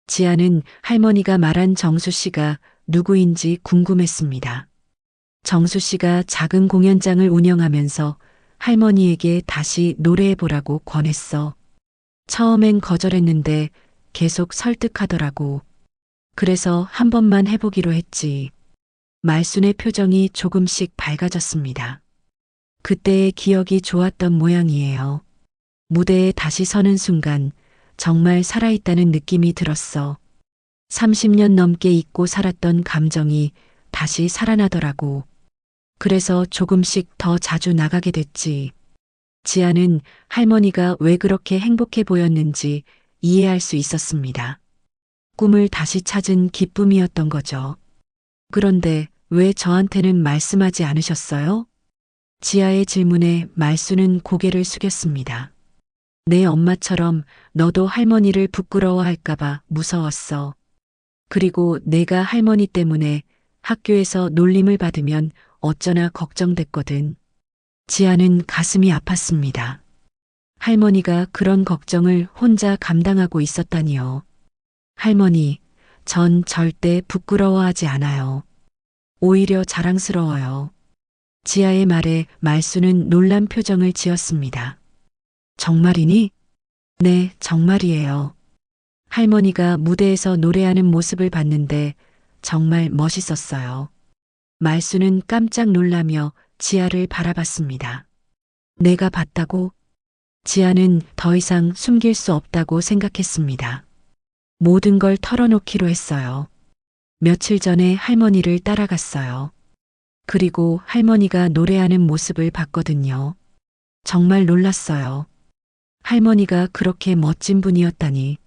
지아는 할머니가 말한 정수 씨가 누구인지 궁금했습니다. 정수 씨가 작은 공연장을 운영하면서 할머니에게 다시 노래해보라고 권했어. 처음엔 거절했는데 계속 설득하더라고. 그래서 한 번만 해보기로 했지. 말순의 표정이 조금씩 밝아졌습니다. 그때의 기억이 좋았던 모양이에요. 무대에 다시 서는 순간 정말 살아있다는 느낌이 들었어. 30년 넘게 잊고 살았던 감정이 다시 살아나더라고. 그래서 조금씩 더 자주 나가게 됐지. 지아는 할머니가 왜 그렇게 행복해 보였는지 이해할 수 있었습니다. 꿈을 다시 찾은 기쁨이었던 거죠. 그런데 왜 저한테는 말씀하지 않으셨어요? 지아의 질문에 말수는 고개를 숙였습니다. 내 엄마처럼 너도 할머니를 부끄러워할까봐 무서웠어. 그리고 내가 할머니 때문에 학교에서 놀림을 받으면 어쩌나 걱정됐거든. 지아는 가슴이 아팠습니다. 할머니가 그런 걱정을 혼자 감당하고 있었다니요. 할머니, 전 절대 부끄러워하지 않아요. 오히려 자랑스러워요. 지아의 말에 말수는 놀란 표정을 지었습니다. 정말이니? 네, 정말이에요. 할머니가 무대에서 노래하는 모습을 봤는데 정말 멋있었어요. 말수는 깜짝 놀라며 지아를 바라봤습니다. 내가 봤다고? 지아는 더 이상 숨길 수 없다고 생각했습니다. 모든 걸 털어놓기로 했어요. 며칠 전에 할머니를 따라갔어요. 그리고 할머니가 노래하는 모습을 봤거든요. 정말 놀랐어요. 할머니가 그렇게 멋진 분이었다니.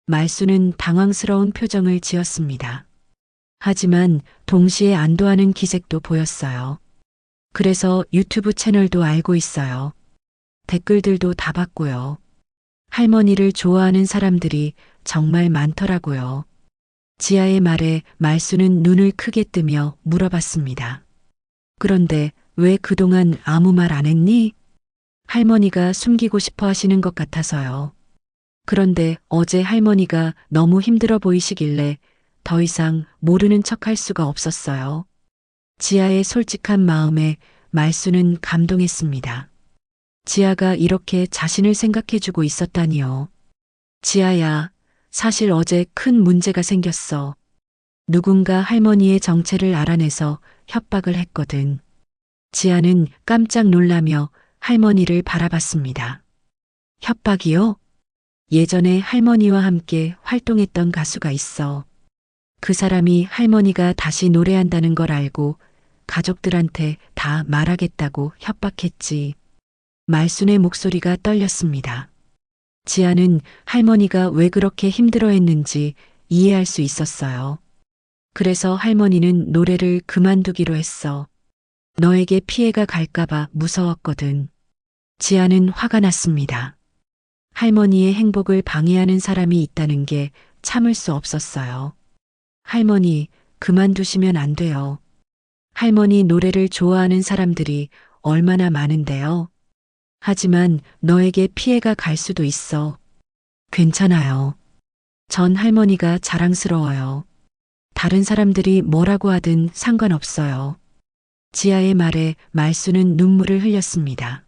말수는 당황스러운 표정을 지었습니다. 하지만 동시에 안도하는 기색도 보였어요. 그래서 유튜브 채널도 알고 있어요. 댓글들도 다 봤고요. 할머니를 좋아하는 사람들이 정말 많더라고요. 지아의 말에 말수는 눈을 크게 뜨며 물어봤습니다. 그런데 왜 그동안 아무 말 안 했니? 할머니가 숨기고 싶어 하시는 것 같아서요. 그런데 어제 할머니가 너무 힘들어 보이시길래 더 이상 모르는 척 할 수가 없었어요. 지아의 솔직한 마음에 말수는 감동했습니다. 지아가 이렇게 자신을 생각해주고 있었다니요. 지아야, 사실 어제 큰 문제가 생겼어. 누군가 할머니의 정체를 알아내서 협박을 했거든. 지아는 깜짝 놀라며 할머니를 바라봤습니다. 협박이요? 예전에 할머니와 함께 활동했던 가수가 있어. 그 사람이 할머니가 다시 노래한다는 걸 알고 가족들한테 다 말하겠다고 협박했지. 말순의 목소리가 떨렸습니다. 지아는 할머니가 왜 그렇게 힘들어했는지 이해할 수 있었어요. 그래서 할머니는 노래를 그만두기로 했어. 너에게 피해가 갈까봐 무서웠거든. 지아는 화가 났습니다. 할머니의 행복을 방해하는 사람이 있다는 게 참을 수 없었어요. 할머니, 그만두시면 안 돼요. 할머니 노래를 좋아하는 사람들이 얼마나 많은데요. 하지만 너에게 피해가 갈 수도 있어. 괜찮아요. 전 할머니가 자랑스러워요. 다른 사람들이 뭐라고 하든 상관없어요. 지아의 말에 말수는 눈물을 흘렸습니다.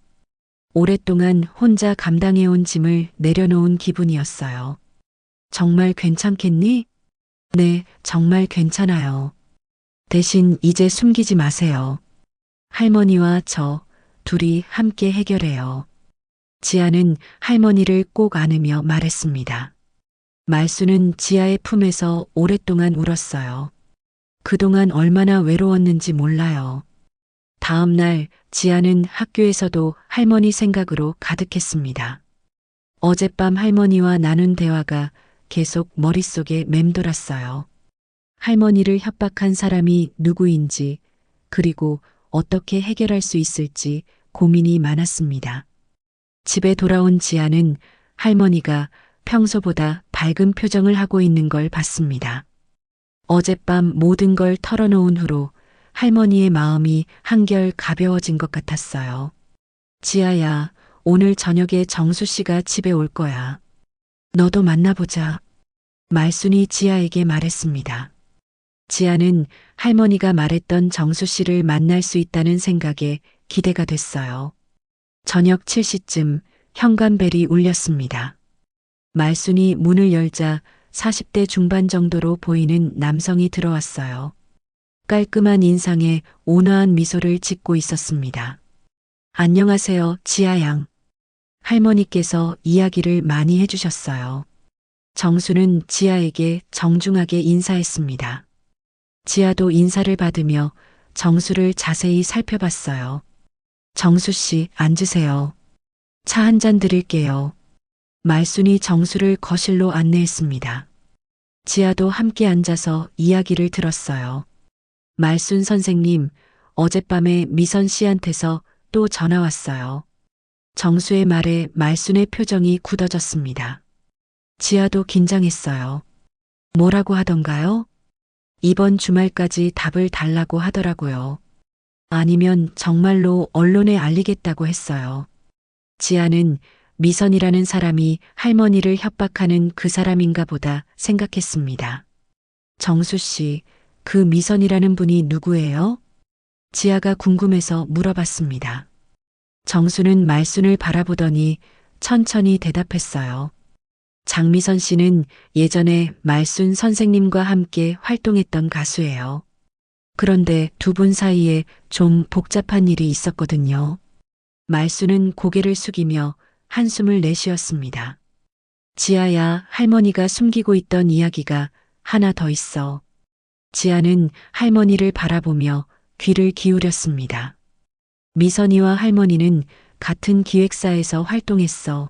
오랫동안 혼자 감당해온 짐을 내려놓은 기분이었어요. 정말 괜찮겠니? 네, 정말 괜찮아요. 대신 이제 숨기지 마세요. 할머니와 저 둘이 함께 해결해요. 지아는 할머니를 꼭 안으며 말했습니다. 말수는 지아의 품에서 오랫동안 울었어요. 그동안 얼마나 외로웠는지 몰라요. 다음 날 지아는 학교에서도 할머니 생각으로 가득했습니다. 어젯밤 할머니와 나눈 대화가 계속 머릿속에 맴돌았어요. 할머니를 협박한 사람이 누구인지, 그리고 어떻게 해결할 수 있을지 고민이 많았습니다. 집에 돌아온 지아는 할머니가 평소보다 밝은 표정을 하고 있는 걸 봤습니다. 어젯밤 모든 걸 털어놓은 후로 할머니의 마음이 한결 가벼워진 것 같았어요. 지아야, 오늘 저녁에 정수 씨가 집에 올 거야. 너도 만나보자. 말순이 지아에게 말했습니다. 지아는 할머니가 말했던 정수 씨를 만날 수 있다는 생각에 기대가 됐어요. 저녁 7시쯤 현관벨이 울렸습니다. 말순이 문을 열자 40대 중반 정도로 보이는 남성이 들어왔어요. 깔끔한 인상에 온화한 미소를 짓고 있었습니다. 안녕하세요, 지아 양. 할머니께서 이야기를 많이 해주셨어요. 정수는 지아에게 정중하게 인사했습니다. 지아도 인사를 받으며 정수를 자세히 살펴봤어요. 정수 씨, 앉으세요. 차 한 잔 드릴게요. 말순이 정수를 거실로 안내했습니다. 지아도 함께 앉아서 이야기를 들었어요. 말순 선생님, 어젯밤에 미선 씨한테서 또 전화 왔어요. 정수의 말에 말순의 표정이 굳어졌습니다. 지아도 긴장했어요. 뭐라고 하던가요? 이번 주말까지 답을 달라고 하더라고요. 아니면 정말로 언론에 알리겠다고 했어요. 지아는 미선이라는 사람이 할머니를 협박하는 그 사람인가 보다 생각했습니다. 정수 씨, 그 미선이라는 분이 누구예요? 지아가 궁금해서 물어봤습니다. 정수는 말순을 바라보더니 천천히 대답했어요. 장미선 씨는 예전에 말순 선생님과 함께 활동했던 가수예요. 그런데 두 분 사이에 좀 복잡한 일이 있었거든요. 말순은 고개를 숙이며 한숨을 내쉬었습니다. 지아야, 할머니가 숨기고 있던 이야기가 하나 더 있어. 지아는 할머니를 바라보며 귀를 기울였습니다. 미선이와 할머니는 같은 기획사에서 활동했어.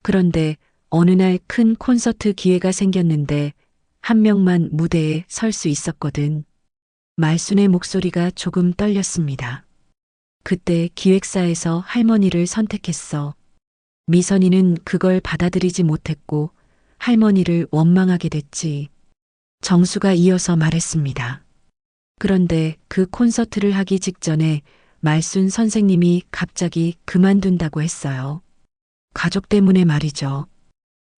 그런데 어느 날 큰 콘서트 기회가 생겼는데 한 명만 무대에 설 수 있었거든. 말순의 목소리가 조금 떨렸습니다. 그때 기획사에서 할머니를 선택했어. 미선이는 그걸 받아들이지 못했고 할머니를 원망하게 됐지. 정수가 이어서 말했습니다. 그런데 그 콘서트를 하기 직전에 말순 선생님이 갑자기 그만둔다고 했어요. 가족 때문에 말이죠.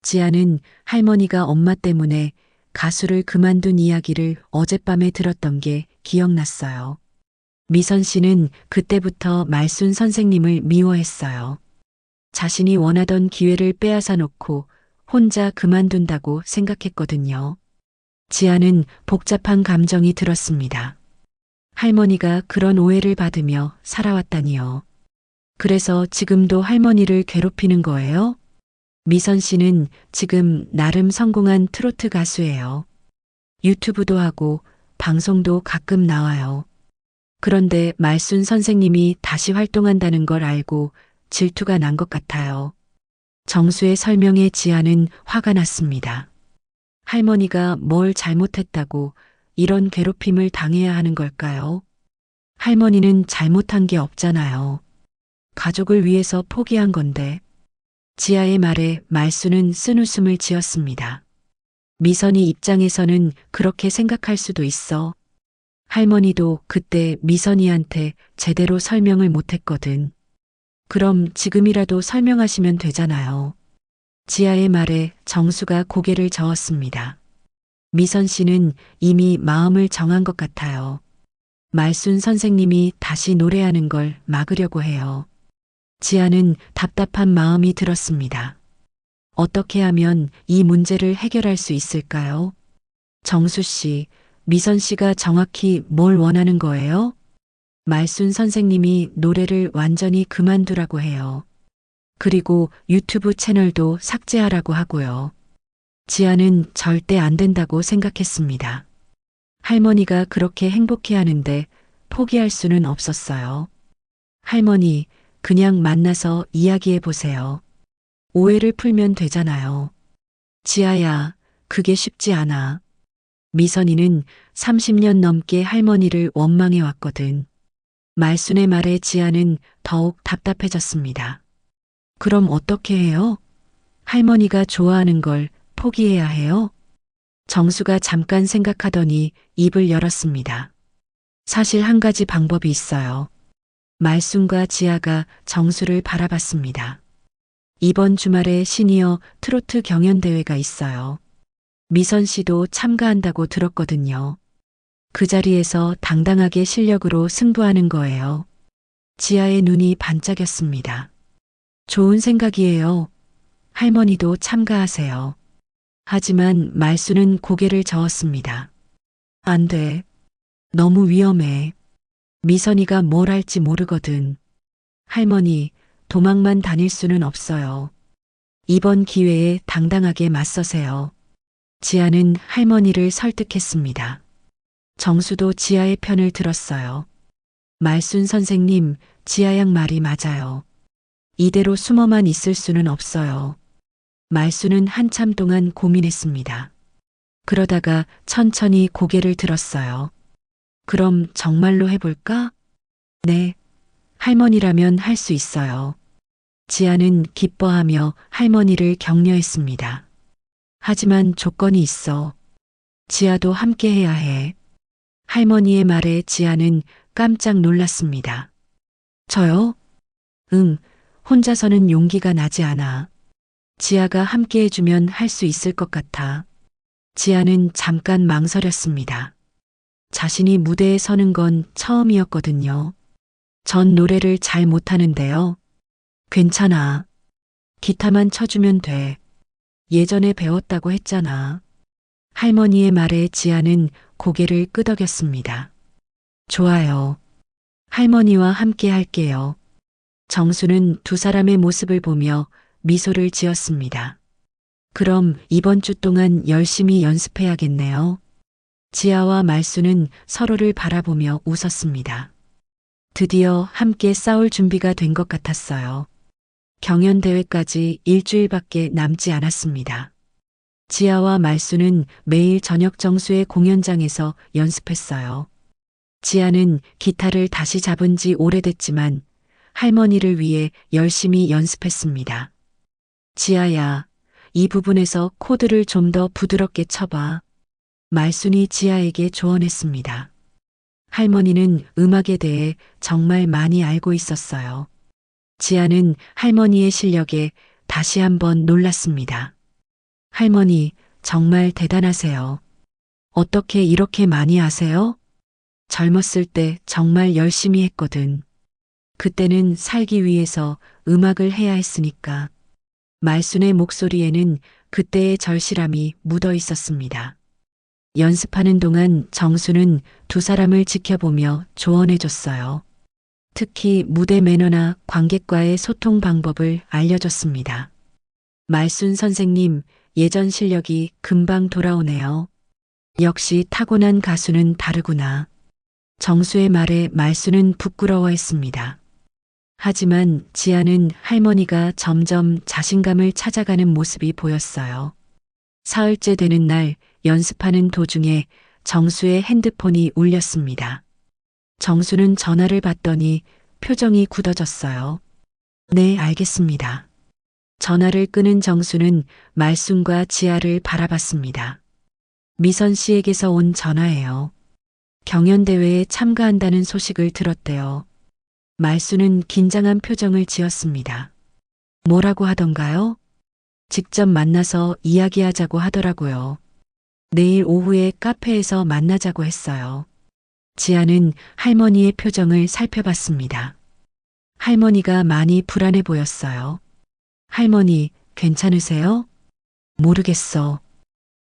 지아는 할머니가 엄마 때문에 가수를 그만둔 이야기를 어젯밤에 들었던 게 기억났어요. 미선 씨는 그때부터 말순 선생님을 미워했어요. 자신이 원하던 기회를 빼앗아 놓고 혼자 그만둔다고 생각했거든요. 지아는 복잡한 감정이 들었습니다. 할머니가 그런 오해를 받으며 살아왔다니요. 그래서 지금도 할머니를 괴롭히는 거예요? 미선 씨는 지금 나름 성공한 트로트 가수예요. 유튜브도 하고 방송도 가끔 나와요. 그런데 말순 선생님이 다시 활동한다는 걸 알고 질투가 난 것 같아요. 정수의 설명에 지아는 화가 났습니다. 할머니가 뭘 잘못했다고 이런 괴롭힘을 당해야 하는 걸까요? 할머니는 잘못한 게 없잖아요. 가족을 위해서 포기한 건데. 지아의 말에 말순은 쓴웃음을 지었습니다. 미선이 입장에서는 그렇게 생각할 수도 있어. 할머니도 그때 미선이한테 제대로 설명을 못했거든. 그럼 지금이라도 설명하시면 되잖아요. 지아의 말에 정수가 고개를 저었습니다. 미선 씨는 이미 마음을 정한 것 같아요. 말순 선생님이 다시 노래하는 걸 막으려고 해요. 지아는 답답한 마음이 들었습니다. 어떻게 하면 이 문제를 해결할 수 있을까요? 정수 씨, 미선 씨가 정확히 뭘 원하는 거예요? 말순 선생님이 노래를 완전히 그만두라고 해요. 그리고 유튜브 채널도 삭제하라고 하고요. 지아는 절대 안 된다고 생각했습니다. 할머니가 그렇게 행복해 하는데 포기할 수는 없었어요. 할머니, 그냥 만나서 이야기해 보세요. 오해를 풀면 되잖아요. 지아야, 그게 쉽지 않아. 미선이는 30년 넘게 할머니를 원망해 왔거든. 말순의 말에 지아는 더욱 답답해졌습니다. 그럼 어떻게 해요? 할머니가 좋아하는 걸 포기해야 해요? 정수가 잠깐 생각하더니 입을 열었습니다. 사실 한 가지 방법이 있어요. 말순과 지아가 정수를 바라봤습니다. 이번 주말에 시니어 트로트 경연대회가 있어요. 미선 씨도 참가한다고 들었거든요. 그 자리에서 당당하게 실력으로 승부하는 거예요. 지아의 눈이 반짝였습니다. 좋은 생각이에요. 할머니도 참가하세요. 하지만 말순은 고개를 저었습니다. 안 돼. 너무 위험해. 미선이가 뭘 할지 모르거든. 할머니, 도망만 다닐 수는 없어요. 이번 기회에 당당하게 맞서세요. 지아는 할머니를 설득했습니다. 정수도 지아의 편을 들었어요. 말순 선생님, 지아 양 말이 맞아요. 이대로 숨어만 있을 수는 없어요. 말순은 한참 동안 고민했습니다. 그러다가 천천히 고개를 들었어요. 그럼 정말로 해볼까? 네. 할머니라면 할 수 있어요. 지아는 기뻐하며 할머니를 격려했습니다. 하지만 조건이 있어. 지아도 함께 해야 해. 할머니의 말에 지아는 깜짝 놀랐습니다. 저요? 응, 혼자서는 용기가 나지 않아. 지아가 함께 해주면 할 수 있을 것 같아. 지아는 잠깐 망설였습니다. 자신이 무대에 서는 건 처음이었거든요. 전 노래를 잘 못하는데요. 괜찮아. 기타만 쳐주면 돼. 예전에 배웠다고 했잖아. 할머니의 말에 지아는 고개를 끄덕였습니다. 좋아요. 할머니와 함께 할게요. 정수는 두 사람의 모습을 보며 미소를 지었습니다. 그럼 이번 주 동안 열심히 연습해야겠네요. 지아와 말순은 서로를 바라보며 웃었습니다. 드디어 함께 싸울 준비가 된 것 같았어요. 경연대회까지 일주일밖에 남지 않았습니다. 지아와 말수는 매일 저녁 정수의 공연장에서 연습했어요. 지아는 기타를 다시 잡은 지 오래됐지만 할머니를 위해 열심히 연습했습니다. 지아야, 이 부분에서 코드를 좀 더 부드럽게 쳐봐. 말순이 지아에게 조언했습니다. 할머니는 음악에 대해 정말 많이 알고 있었어요. 지아는 할머니의 실력에 다시 한번 놀랐습니다. 할머니, 정말 대단하세요. 어떻게 이렇게 많이 아세요? 젊었을 때 정말 열심히 했거든. 그때는 살기 위해서 음악을 해야 했으니까. 말순의 목소리에는 그때의 절실함이 묻어 있었습니다. 연습하는 동안 정수는 두 사람을 지켜보며 조언해줬어요. 특히 무대 매너나 관객과의 소통 방법을 알려줬습니다. 말순 선생님, 예전 실력이 금방 돌아오네요. 역시 타고난 가수는 다르구나. 정수의 말에 말순은 부끄러워했습니다. 하지만 지아는 할머니가 점점 자신감을 찾아가는 모습이 보였어요. 사흘째 되는 날 연습하는 도중에 정수의 핸드폰이 울렸습니다. 정수는 전화를 받더니 표정이 굳어졌어요. 네, 알겠습니다. 전화를 끄는 정수는 말순과 지아를 바라봤습니다. 미선 씨에게서 온 전화예요. 경연대회에 참가한다는 소식을 들었대요. 말순은 긴장한 표정을 지었습니다. 뭐라고 하던가요? 직접 만나서 이야기하자고 하더라고요. 내일 오후에 카페에서 만나자고 했어요. 지아는 할머니의 표정을 살펴봤습니다. 할머니가 많이 불안해 보였어요. 할머니, 괜찮으세요? 모르겠어.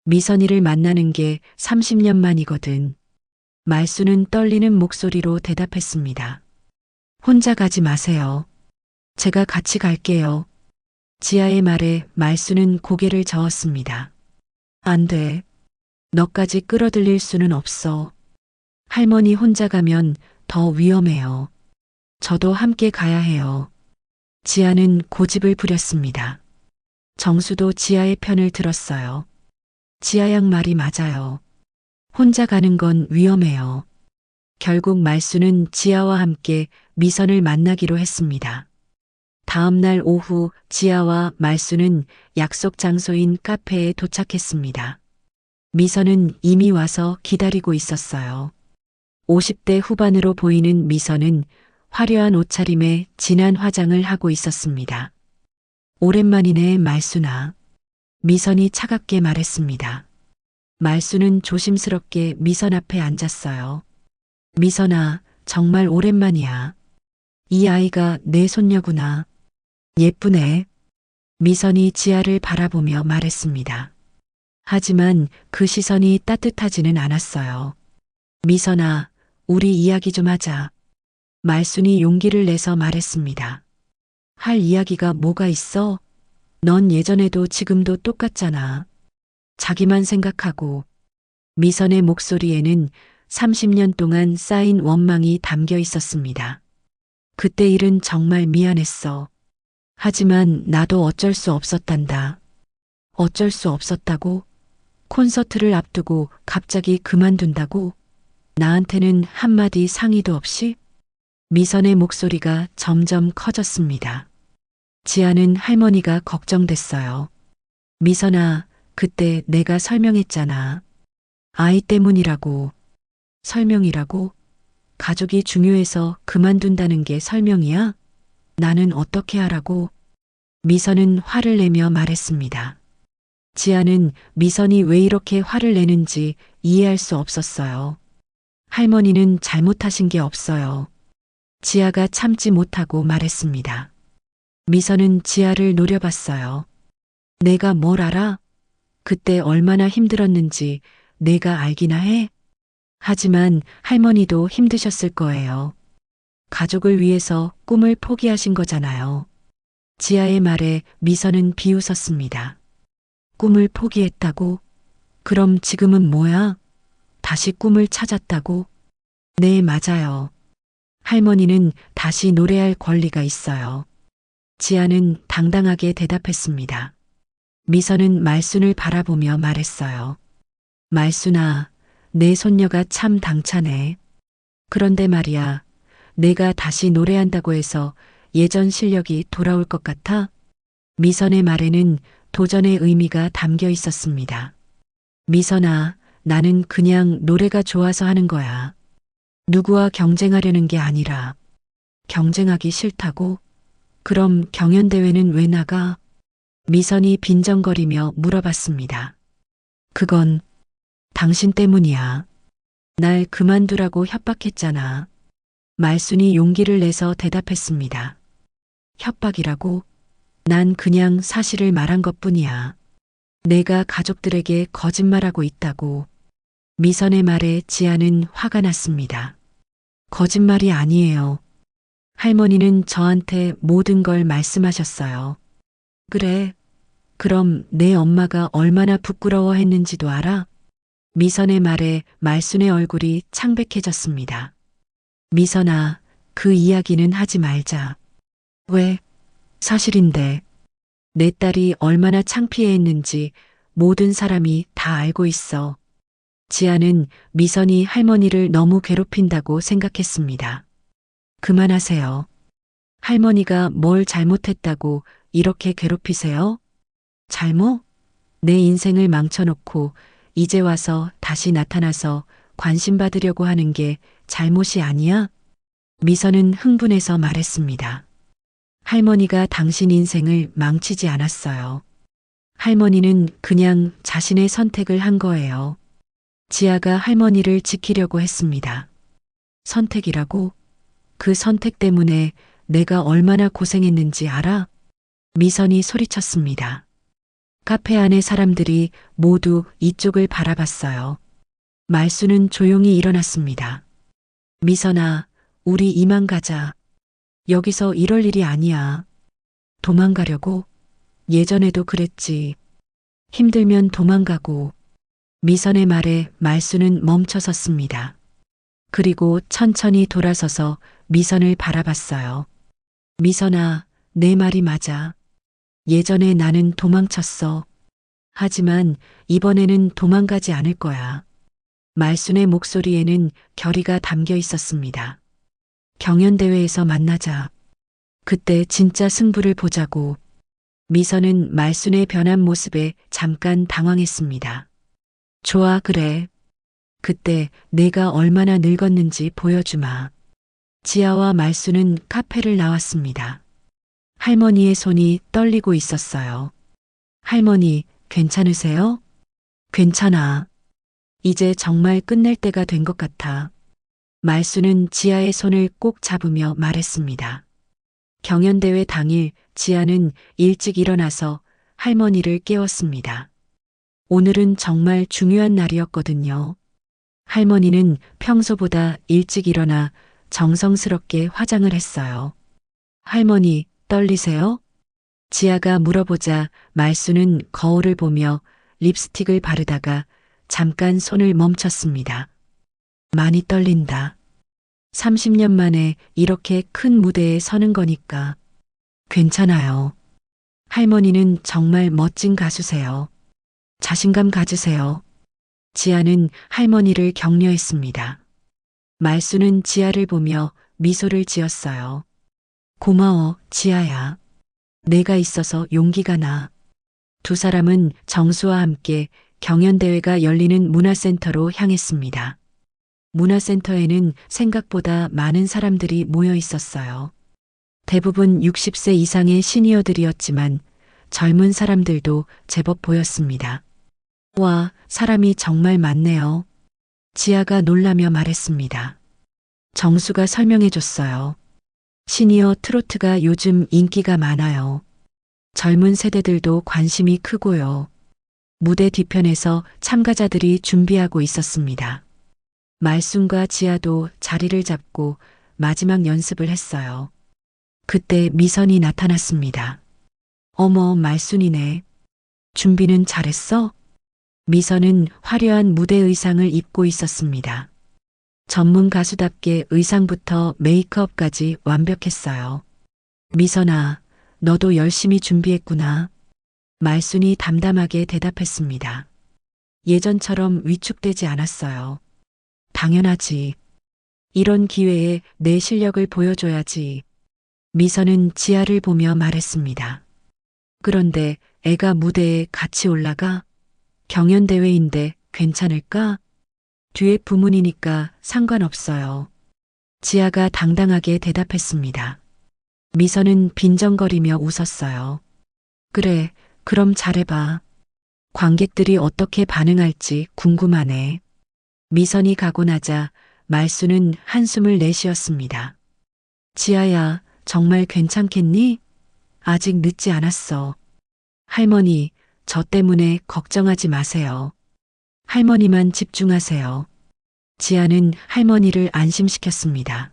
미선이를 만나는 게 30년 만이거든. 말수는 떨리는 목소리로 대답했습니다. 혼자 가지 마세요. 제가 같이 갈게요. 지아의 말에 말수는 고개를 저었습니다. 안 돼. 너까지 끌어들일 수는 없어. 할머니 혼자 가면 더 위험해요. 저도 함께 가야 해요. 지아는 고집을 부렸습니다. 정수도 지아의 편을 들었어요. 지아 양 말이 맞아요. 혼자 가는 건 위험해요. 결국 말수는 지아와 함께 미선을 만나기로 했습니다. 다음 날 오후 지아와 말수는 약속 장소인 카페에 도착했습니다. 미선은 이미 와서 기다리고 있었어요. 50대 후반으로 보이는 미선은 화려한 옷차림에 진한 화장을 하고 있었습니다. 오랜만이네, 말수나. 미선이 차갑게 말했습니다. 말수는 조심스럽게 미선 앞에 앉았어요. 미선아, 정말 오랜만이야. 이 아이가 내 손녀구나. 예쁘네. 미선이 지아를 바라보며 말했습니다. 하지만 그 시선이 따뜻하지는 않았어요. 미선아, 우리 이야기 좀 하자. 말순이 용기를 내서 말했습니다. 할 이야기가 뭐가 있어? 넌 예전에도 지금도 똑같잖아. 자기만 생각하고. 미선의 목소리에는 30년 동안 쌓인 원망이 담겨 있었습니다. 그때 일은 정말 미안했어. 하지만 나도 어쩔 수 없었단다. 어쩔 수 없었다고? 콘서트를 앞두고 갑자기 그만둔다고? 나한테는 한마디 상의도 없이? 미선의 목소리가 점점 커졌습니다. 지아는 할머니가 걱정됐어요. 미선아, 그때 내가 설명했잖아. 아이 때문이라고. 설명이라고? 가족이 중요해서 그만둔다는 게 설명이야? 나는 어떻게 하라고? 미선은 화를 내며 말했습니다. 지아는 미선이 왜 이렇게 화를 내는지 이해할 수 없었어요. 할머니는 잘못하신 게 없어요. 지아가 참지 못하고 말했습니다. 미선은 지아를 노려봤어요. 내가 뭘 알아? 그때 얼마나 힘들었는지 내가 알기나 해? 하지만 할머니도 힘드셨을 거예요. 가족을 위해서 꿈을 포기하신 거잖아요. 지아의 말에 미선은 비웃었습니다. 꿈을 포기했다고? 그럼 지금은 뭐야? 다시 꿈을 찾았다고? 네, 맞아요. 할머니는 다시 노래할 권리가 있어요. 지아는 당당하게 대답했습니다. 미선은 말순을 바라보며 말했어요. 말순아, 내 손녀가 참 당차네. 그런데 말이야, 내가 다시 노래한다고 해서 예전 실력이 돌아올 것 같아? 미선의 말에는 도전의 의미가 담겨 있었습니다. 미선아, 나는 그냥 노래가 좋아서 하는 거야. 누구와 경쟁하려는 게 아니라. 경쟁하기 싫다고? 그럼 경연대회는 왜 나가? 미선이 빈정거리며 물어봤습니다. 그건 당신 때문이야. 날 그만두라고 협박했잖아. 말순이 용기를 내서 대답했습니다. 협박이라고? 난 그냥 사실을 말한 것뿐이야. 내가 가족들에게 거짓말하고 있다고. 미선의 말에 지아는 화가 났습니다. 거짓말이 아니에요. 할머니는 저한테 모든 걸 말씀하셨어요. 그래. 그럼 내 엄마가 얼마나 부끄러워했는지도 알아? 미선의 말에 말순의 얼굴이 창백해졌습니다. 미선아, 그 이야기는 하지 말자. 왜? 사실인데. 내 딸이 얼마나 창피해했는지 모든 사람이 다 알고 있어. 지아는 미선이 할머니를 너무 괴롭힌다고 생각했습니다. 그만하세요. 할머니가 뭘 잘못했다고 이렇게 괴롭히세요? 잘못? 내 인생을 망쳐놓고 이제 와서 다시 나타나서 관심 받으려고 하는 게 잘못이 아니야? 미선은 흥분해서 말했습니다. 할머니가 당신 인생을 망치지 않았어요. 할머니는 그냥 자신의 선택을 한 거예요. 지아가 할머니를 지키려고 했습니다. 선택이라고? 그 선택 때문에 내가 얼마나 고생했는지 알아? 미선이 소리쳤습니다. 카페 안의 사람들이 모두 이쪽을 바라봤어요. 말수는 조용히 일어났습니다. 미선아, 우리 이만 가자. 여기서 이럴 일이 아니야. 도망가려고? 예전에도 그랬지. 힘들면 도망가고. 미선의 말에 말수는 멈춰섰습니다. 그리고 천천히 돌아서서 미선을 바라봤어요. 미선아, 내 말이 맞아. 예전에 나는 도망쳤어. 하지만 이번에는 도망가지 않을 거야. 말순의 목소리에는 결의가 담겨 있었습니다. 경연대회에서 만나자. 그때 진짜 승부를 보자고. 미선은 말순의 변한 모습에 잠깐 당황했습니다. 좋아, 그래. 그때 내가 얼마나 늙었는지 보여주마. 지아와 말순은 카페를 나왔습니다. 할머니의 손이 떨리고 있었어요. 할머니, 괜찮으세요? 괜찮아. 이제 정말 끝낼 때가 된 것 같아. 말순은 지아의 손을 꼭 잡으며 말했습니다. 경연대회 당일 지아는 일찍 일어나서 할머니를 깨웠습니다. 오늘은 정말 중요한 날이었거든요. 할머니는 평소보다 일찍 일어나 정성스럽게 화장을 했어요. 할머니, 떨리세요? 지아가 물어보자 말수는 거울을 보며 립스틱을 바르다가 잠깐 손을 멈췄습니다. 많이 떨린다. 30년 만에 이렇게 큰 무대에 서는 거니까. 괜찮아요. 할머니는 정말 멋진 가수세요. 자신감 가지세요. 지아는 할머니를 격려했습니다. 말수는 지아를 보며 미소를 지었어요. 고마워, 지아야. 내가 있어서 용기가 나. 두 사람은 정수와 함께 경연대회가 열리는 문화센터로 향했습니다. 문화센터에는 생각보다 많은 사람들이 모여 있었어요. 대부분 60세 이상의 시니어들이었지만 젊은 사람들도 제법 보였습니다. 와, 사람이 정말 많네요. 지아가 놀라며 말했습니다. 정수가 설명해 줬어요. 시니어 트로트가 요즘 인기가 많아요. 젊은 세대들도 관심이 크고요. 무대 뒤편에서 참가자들이 준비하고 있었습니다. 말순과 지아도 자리를 잡고 마지막 연습을 했어요. 그때 미선이 나타났습니다. 어머, 말순이네. 준비는 잘했어? 미선은 화려한 무대 의상을 입고 있었습니다. 전문 가수답게 의상부터 메이크업까지 완벽했어요. 미선아, 너도 열심히 준비했구나. 말순이 담담하게 대답했습니다. 예전처럼 위축되지 않았어요. 당연하지. 이런 기회에 내 실력을 보여줘야지. 미선은 지아를 보며 말했습니다. 그런데 애가 무대에 같이 올라가? 경연대회인데 괜찮을까? 뒤에 부문이니까 상관없어요. 지아가 당당하게 대답했습니다. 미선은 빈정거리며 웃었어요. 그래, 그럼 잘해봐. 관객들이 어떻게 반응할지 궁금하네. 미선이 가고 나자 말수는 한숨을 내쉬었습니다. 지아야, 정말 괜찮겠니? 아직 늦지 않았어. 할머니, 저 때문에 걱정하지 마세요. 할머니만 집중하세요. 지아는 할머니를 안심시켰습니다.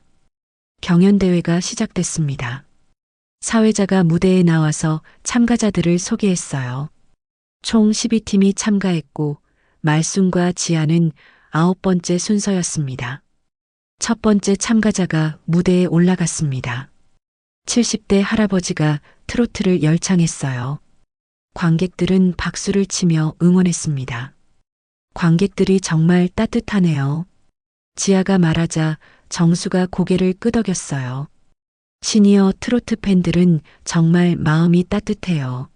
경연대회가 시작됐습니다. 사회자가 무대에 나와서 참가자들을 소개했어요. 총 12팀이 참가했고 말순과 지아는 9번째 순서였습니다. 첫 번째 참가자가 무대에 올라갔습니다. 70대 할아버지가 트로트를 열창했어요. 관객들은 박수를 치며 응원했습니다. 관객들이 정말 따뜻하네요. 지아가 말하자 정수가 고개를 끄덕였어요. 시니어 트로트 팬들은 정말 마음이 따뜻해요.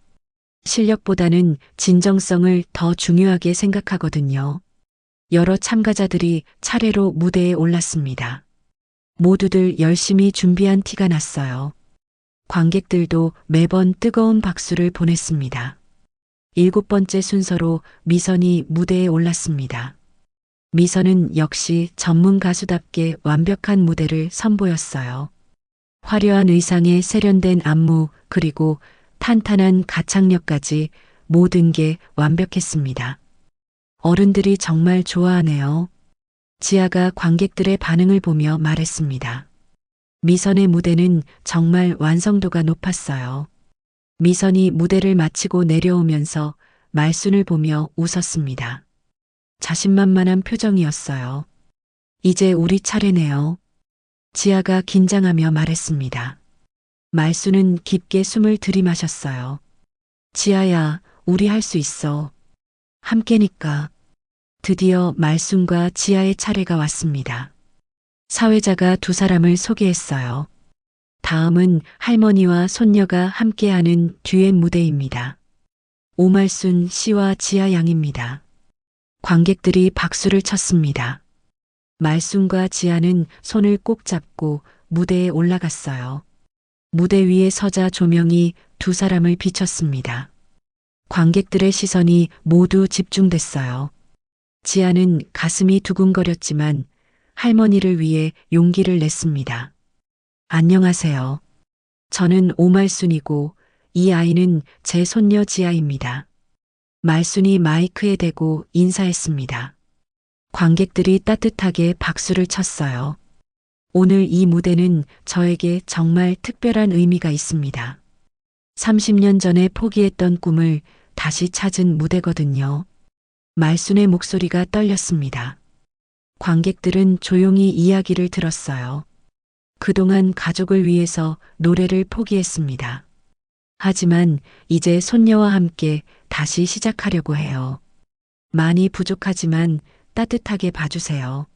실력보다는 진정성을 더 중요하게 생각하거든요. 여러 참가자들이 차례로 무대에 올랐습니다. 모두들 열심히 준비한 티가 났어요. 관객들도 매번 뜨거운 박수를 보냈습니다. 7번째 순서로 미선이 무대에 올랐습니다. 미선은 역시 전문 가수답게 완벽한 무대를 선보였어요. 화려한 의상에 세련된 안무 그리고 탄탄한 가창력까지 모든 게 완벽했습니다. 어른들이 정말 좋아하네요. 지아가 관객들의 반응을 보며 말했습니다. 미선의 무대는 정말 완성도가 높았어요. 미선이 무대를 마치고 내려오면서 말순을 보며 웃었습니다. 자신만만한 표정이었어요. 이제 우리 차례네요. 지아가 긴장하며 말했습니다. 말순은 깊게 숨을 들이마셨어요. 지아야, 우리 할 수 있어. 함께니까. 드디어 말순과 지아의 차례가 왔습니다. 사회자가 두 사람을 소개했어요. 다음은 할머니와 손녀가 함께하는 듀엣 무대입니다. 오말순 씨와 지아 양입니다. 관객들이 박수를 쳤습니다. 말순과 지아는 손을 꼭 잡고 무대에 올라갔어요. 무대 위에 서자 조명이 두 사람을 비췄습니다. 관객들의 시선이 모두 집중됐어요. 지아는 가슴이 두근거렸지만 할머니를 위해 용기를 냈습니다. 안녕하세요. 저는 오말순이고 이 아이는 제 손녀 지아입니다. 말순이 마이크에 대고 인사했습니다. 관객들이 따뜻하게 박수를 쳤어요. 오늘 이 무대는 저에게 정말 특별한 의미가 있습니다. 30년 전에 포기했던 꿈을 다시 찾은 무대거든요. 말순의 목소리가 떨렸습니다. 관객들은 조용히 이야기를 들었어요. 그동안 가족을 위해서 노래를 포기했습니다. 하지만 이제 손녀와 함께 다시 시작하려고 해요. 많이 부족하지만 따뜻하게 봐주세요.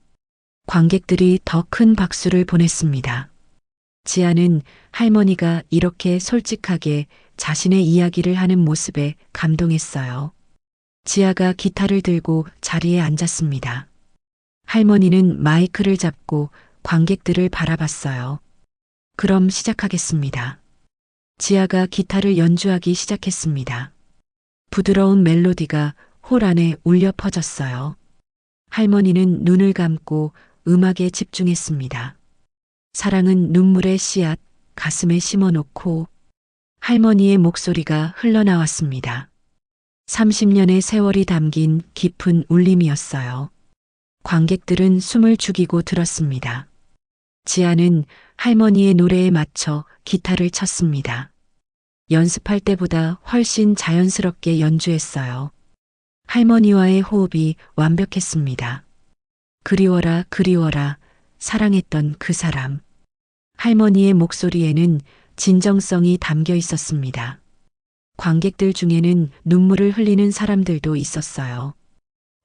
관객들이 더 큰 박수를 보냈습니다. 지아는 할머니가 이렇게 솔직하게 자신의 이야기를 하는 모습에 감동했어요. 지아가 기타를 들고 자리에 앉았습니다. 할머니는 마이크를 잡고 관객들을 바라봤어요. 그럼 시작하겠습니다. 지아가 기타를 연주하기 시작했습니다. 부드러운 멜로디가 홀 안에 울려 퍼졌어요. 할머니는 눈을 감고 음악에 집중했습니다. 사랑은 눈물의 씨앗, 가슴에 심어놓고 할머니의 목소리가 흘러나왔습니다. 30년의 세월이 담긴 깊은 울림이었어요. 관객들은 숨을 죽이고 들었습니다. 지아는 할머니의 노래에 맞춰 기타를 쳤습니다. 연습할 때보다 훨씬 자연스럽게 연주했어요. 할머니와의 호흡이 완벽했습니다. 그리워라, 그리워라, 사랑했던 그 사람. 할머니의 목소리에는 진정성이 담겨 있었습니다. 관객들 중에는 눈물을 흘리는 사람들도 있었어요.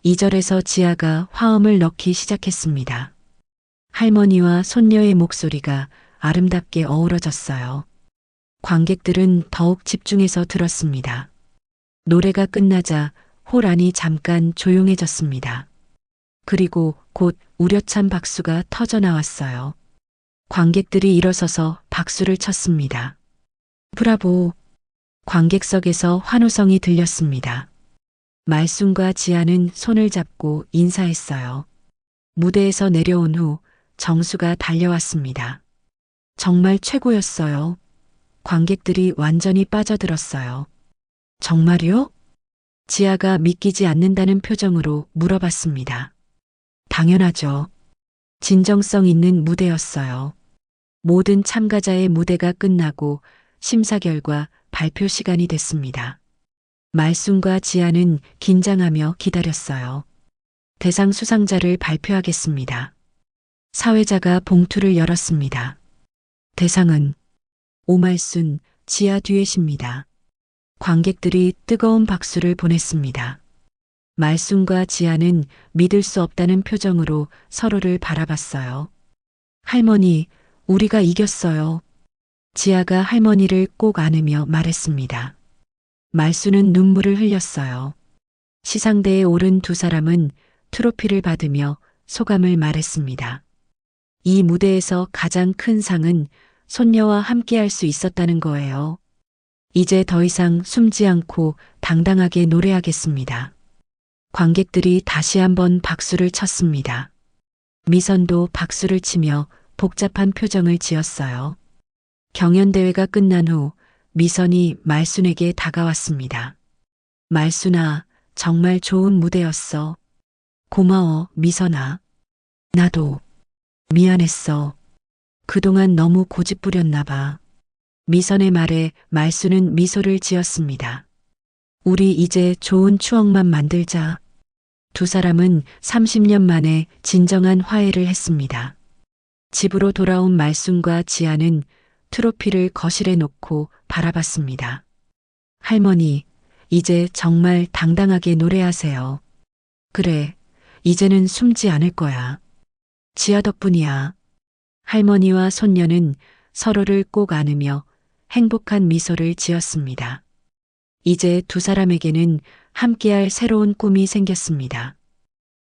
2절에서 지아가 화음을 넣기 시작했습니다. 할머니와 손녀의 목소리가 아름답게 어우러졌어요. 관객들은 더욱 집중해서 들었습니다. 노래가 끝나자 홀 안이 잠깐 조용해졌습니다. 그리고 곧 우려찬 박수가 터져 나왔어요. 관객들이 일어서서 박수를 쳤습니다. 브라보! 관객석에서 환호성이 들렸습니다. 말순과 지아는 손을 잡고 인사했어요. 무대에서 내려온 후 정수가 달려왔습니다. 정말 최고였어요. 관객들이 완전히 빠져들었어요. 정말요? 지아가 믿기지 않는다는 표정으로 물어봤습니다. 당연하죠. 진정성 있는 무대였어요. 모든 참가자의 무대가 끝나고 심사 결과 발표 시간이 됐습니다. 말순과 지아는 긴장하며 기다렸어요. 대상 수상자를 발표하겠습니다. 사회자가 봉투를 열었습니다. 대상은 오말순, 지아 듀엣입니다. 관객들이 뜨거운 박수를 보냈습니다. 말순과 지아는 믿을 수 없다는 표정으로 서로를 바라봤어요. 할머니, 우리가 이겼어요. 지아가 할머니를 꼭 안으며 말했습니다. 말순은 눈물을 흘렸어요. 시상대에 오른 두 사람은 트로피를 받으며 소감을 말했습니다. 이 무대에서 가장 큰 상은 손녀와 함께할 수 있었다는 거예요. 이제 더 이상 숨지 않고 당당하게 노래하겠습니다. 관객들이 다시 한번 박수를 쳤습니다. 미선도 박수를 치며 복잡한 표정을 지었어요. 경연대회가 끝난 후 미선이 말순에게 다가왔습니다. 말순아, 정말 좋은 무대였어. 고마워, 미선아. 나도 미안했어. 그동안 너무 고집부렸나 봐. 미선의 말에 말순은 미소를 지었습니다. 우리 이제 좋은 추억만 만들자. 두 사람은 30년 만에 진정한 화해를 했습니다. 집으로 돌아온 말순과 지아는 트로피를 거실에 놓고 바라봤습니다. 할머니, 이제 정말 당당하게 노래하세요. 그래, 이제는 숨지 않을 거야. 지아 덕분이야. 할머니와 손녀는 서로를 꼭 안으며 행복한 미소를 지었습니다. 이제 두 사람에게는 함께할 새로운 꿈이 생겼습니다.